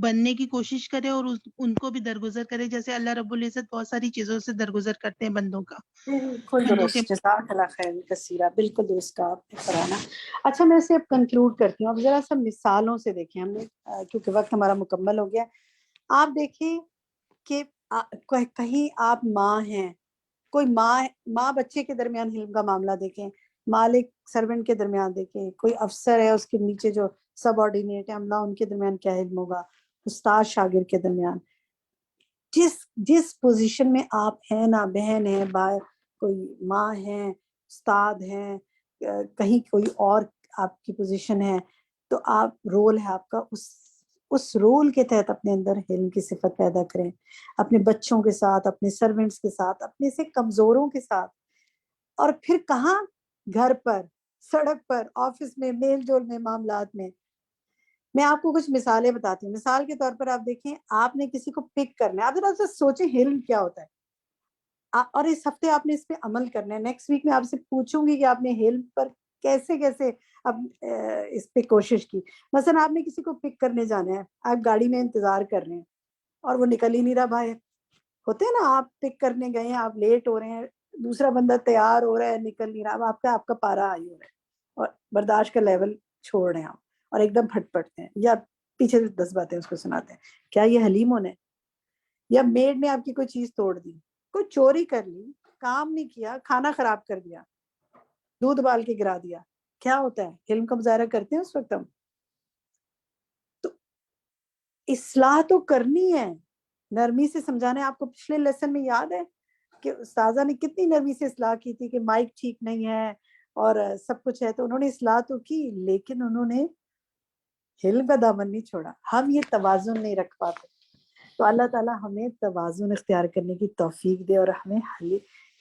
بننے کی کوشش کرے اور ان کو بھی درگزر کرے، جیسے اللہ رب العزت بہت ساری چیزوں سے درگزر کرتے ہیں بندوں کا. بالکل درست، جزاک اللہ خیر کثیرہ، بالکل درست کہا آپ نے فرانا. اچھا میں اسے اب کنکلوڈ کرتی ہوں. اب ذرا سا مثالوں سے دیکھیں ہم نے، کیونکہ وقت ہمارا مکمل ہو گیا. آپ دیکھیں کہ کہیں آپ ماں ہیں، کوئی ماں بچے کے درمیان علم کا معاملہ دیکھیں، مالک سرونٹ کے درمیان دیکھیں، کوئی افسر ہے اس کے نیچے جو سب آرڈینیٹ ہے عملہ، ان کے درمیان کیا علم ہوگا، استاد شاگرد کے درمیان. جس پوزیشن میں آپ ہیں نا، بہن ہے، کوئی ماں ہے، استاد ہیں، کہیں کوئی اور آپ کی پوزیشن ہے، تو آپ رول ہے آپ کا، اس رول کے تحت اپنے اندر علم کی صفت پیدا کریں، اپنے بچوں کے ساتھ، اپنے سرونٹس کے ساتھ، اپنے سے کمزوروں کے ساتھ. اور پھر کہاں؟ گھر پر، سڑک پر، آفس میں، میل جول میں، معاملات میں. میں آپ کو کچھ مثالیں بتاتی ہوں. مثال کے طور پر آپ دیکھیں، آپ نے کسی کو پک کرنا ہے، آپ ذرا سوچیں علم کیا ہوتا ہے، اور اس ہفتے آپ نے اس پہ عمل کرنا ہے. نیکسٹ ویک میں آپ سے پوچھوں گی کہ آپ نے علم پر کیسے اب اس پہ کوشش کی. مثلا آپ نے کسی کو پک کرنے جانا ہے، آپ گاڑی میں انتظار کر رہے ہیں اور وہ نکل ہی نہیں رہا باہر. ہوتے ہیں نا، آپ پک کرنے گئے ہیں، آپ لیٹ ہو رہے ہیں، دوسرا بندہ تیار ہو رہا ہے، نکل نہیں رہا. اب آپ کا پارا آئی ہو رہا ہے اور برداشت کا لیول چھوڑ رہے ہیں آپ، اور ایک دم پھٹ پڑتے ہیں یا پیچھے سے 10 باتیں اس کو سناتے ہیں. کیا یہ حلیم ہونا ہے؟ یا میڈ نے آپ کی کوئی چیز توڑ دی، کوئی چوری کر لی، کام نہیں کیا، کھانا خراب کر دیا، دودھ ابال کے گرا دیا، کیا ہوتا ہے؟ علم کا مظاہرہ کرتے ہیں اس وقت ہم. تو اصلاح تو کرنی ہے، نرمی سے سمجھانا ہے. آپ کو پچھلے لیسن میں یاد ہے کہ استاذہ نے کتنی نرمی سے اصلاح کی تھی کہ مائک ٹھیک نہیں ہے اور سب کچھ ہے، تو انہوں نے اصلاح تو کی، لیکن انہوں نے علم کا دامن نہیں چھوڑا. ہم یہ توازن نہیں رکھ پاتے. تو اللہ تعالیٰ ہمیں توازن اختیار کرنے کی توفیق دے اور ہمیں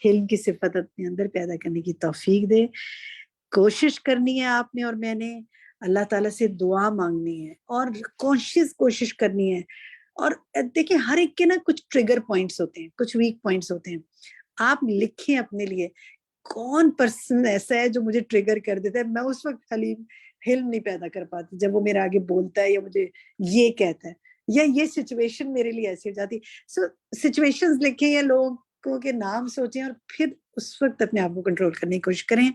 علم کی صفت اپنے اندر پیدا کرنے کی توفیق دے. کوشش کرنی ہے آپ نے اور میں نے، اللہ تعالیٰ سے دعا مانگنی ہے اور کوشش کرنی ہے. اور دیکھیں ہر ایک کے نا کچھ ٹریگر پوائنٹس ہوتے ہیں، کچھ ویک پوائنٹس ہوتے ہیں. آپ لکھیں اپنے لیے کون پرسن ایسا ہے جو مجھے ٹریگر کر دیتا ہے. میں اس وقت علم نہیں پیدا کر پاتی جب وہ میرے آگے بولتا ہے یا مجھے یہ کہتا ہے یا یہ سچویشن میرے لیے ایسی ہو جاتی. سو سچویشنز لکھیں یا لوگوں کے نام سوچیں اور پھر اس وقت اپنے آپ کو کنٹرول کرنے کی کوشش کریں.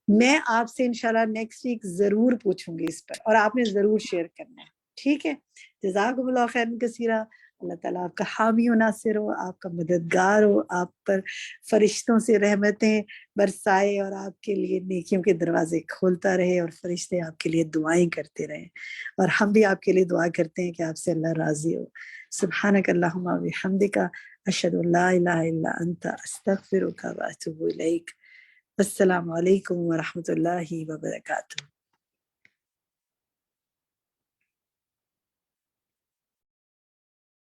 میں آپ سے انشاءاللہ نیکسٹ ویک ضرور پوچھوں گی اس پر، اور آپ نے ضرور شیئر کرنا ہے. ٹھیک ہے؟ جزاکم اللہ خیر کثیرہ. اللہ تعالیٰ آپ کا حامی و ناصر ہو، آپ کا مددگار ہو، آپ پر فرشتوں سے رحمتیں برسائے اور آپ کے لیے نیکیوں کے دروازے کھولتا رہے اور فرشتے آپ کے لیے دعائیں کرتے رہے. اور ہم بھی آپ کے لیے دعا کرتے ہیں کہ آپ سے اللہ راضی ہو. سبحانک اللہم و بحمدک، اشہد ان لا الہ الا انت، استغفرک و اتوب الیک. السلام علیکم ورحمۃ اللہ وبرکاتہ.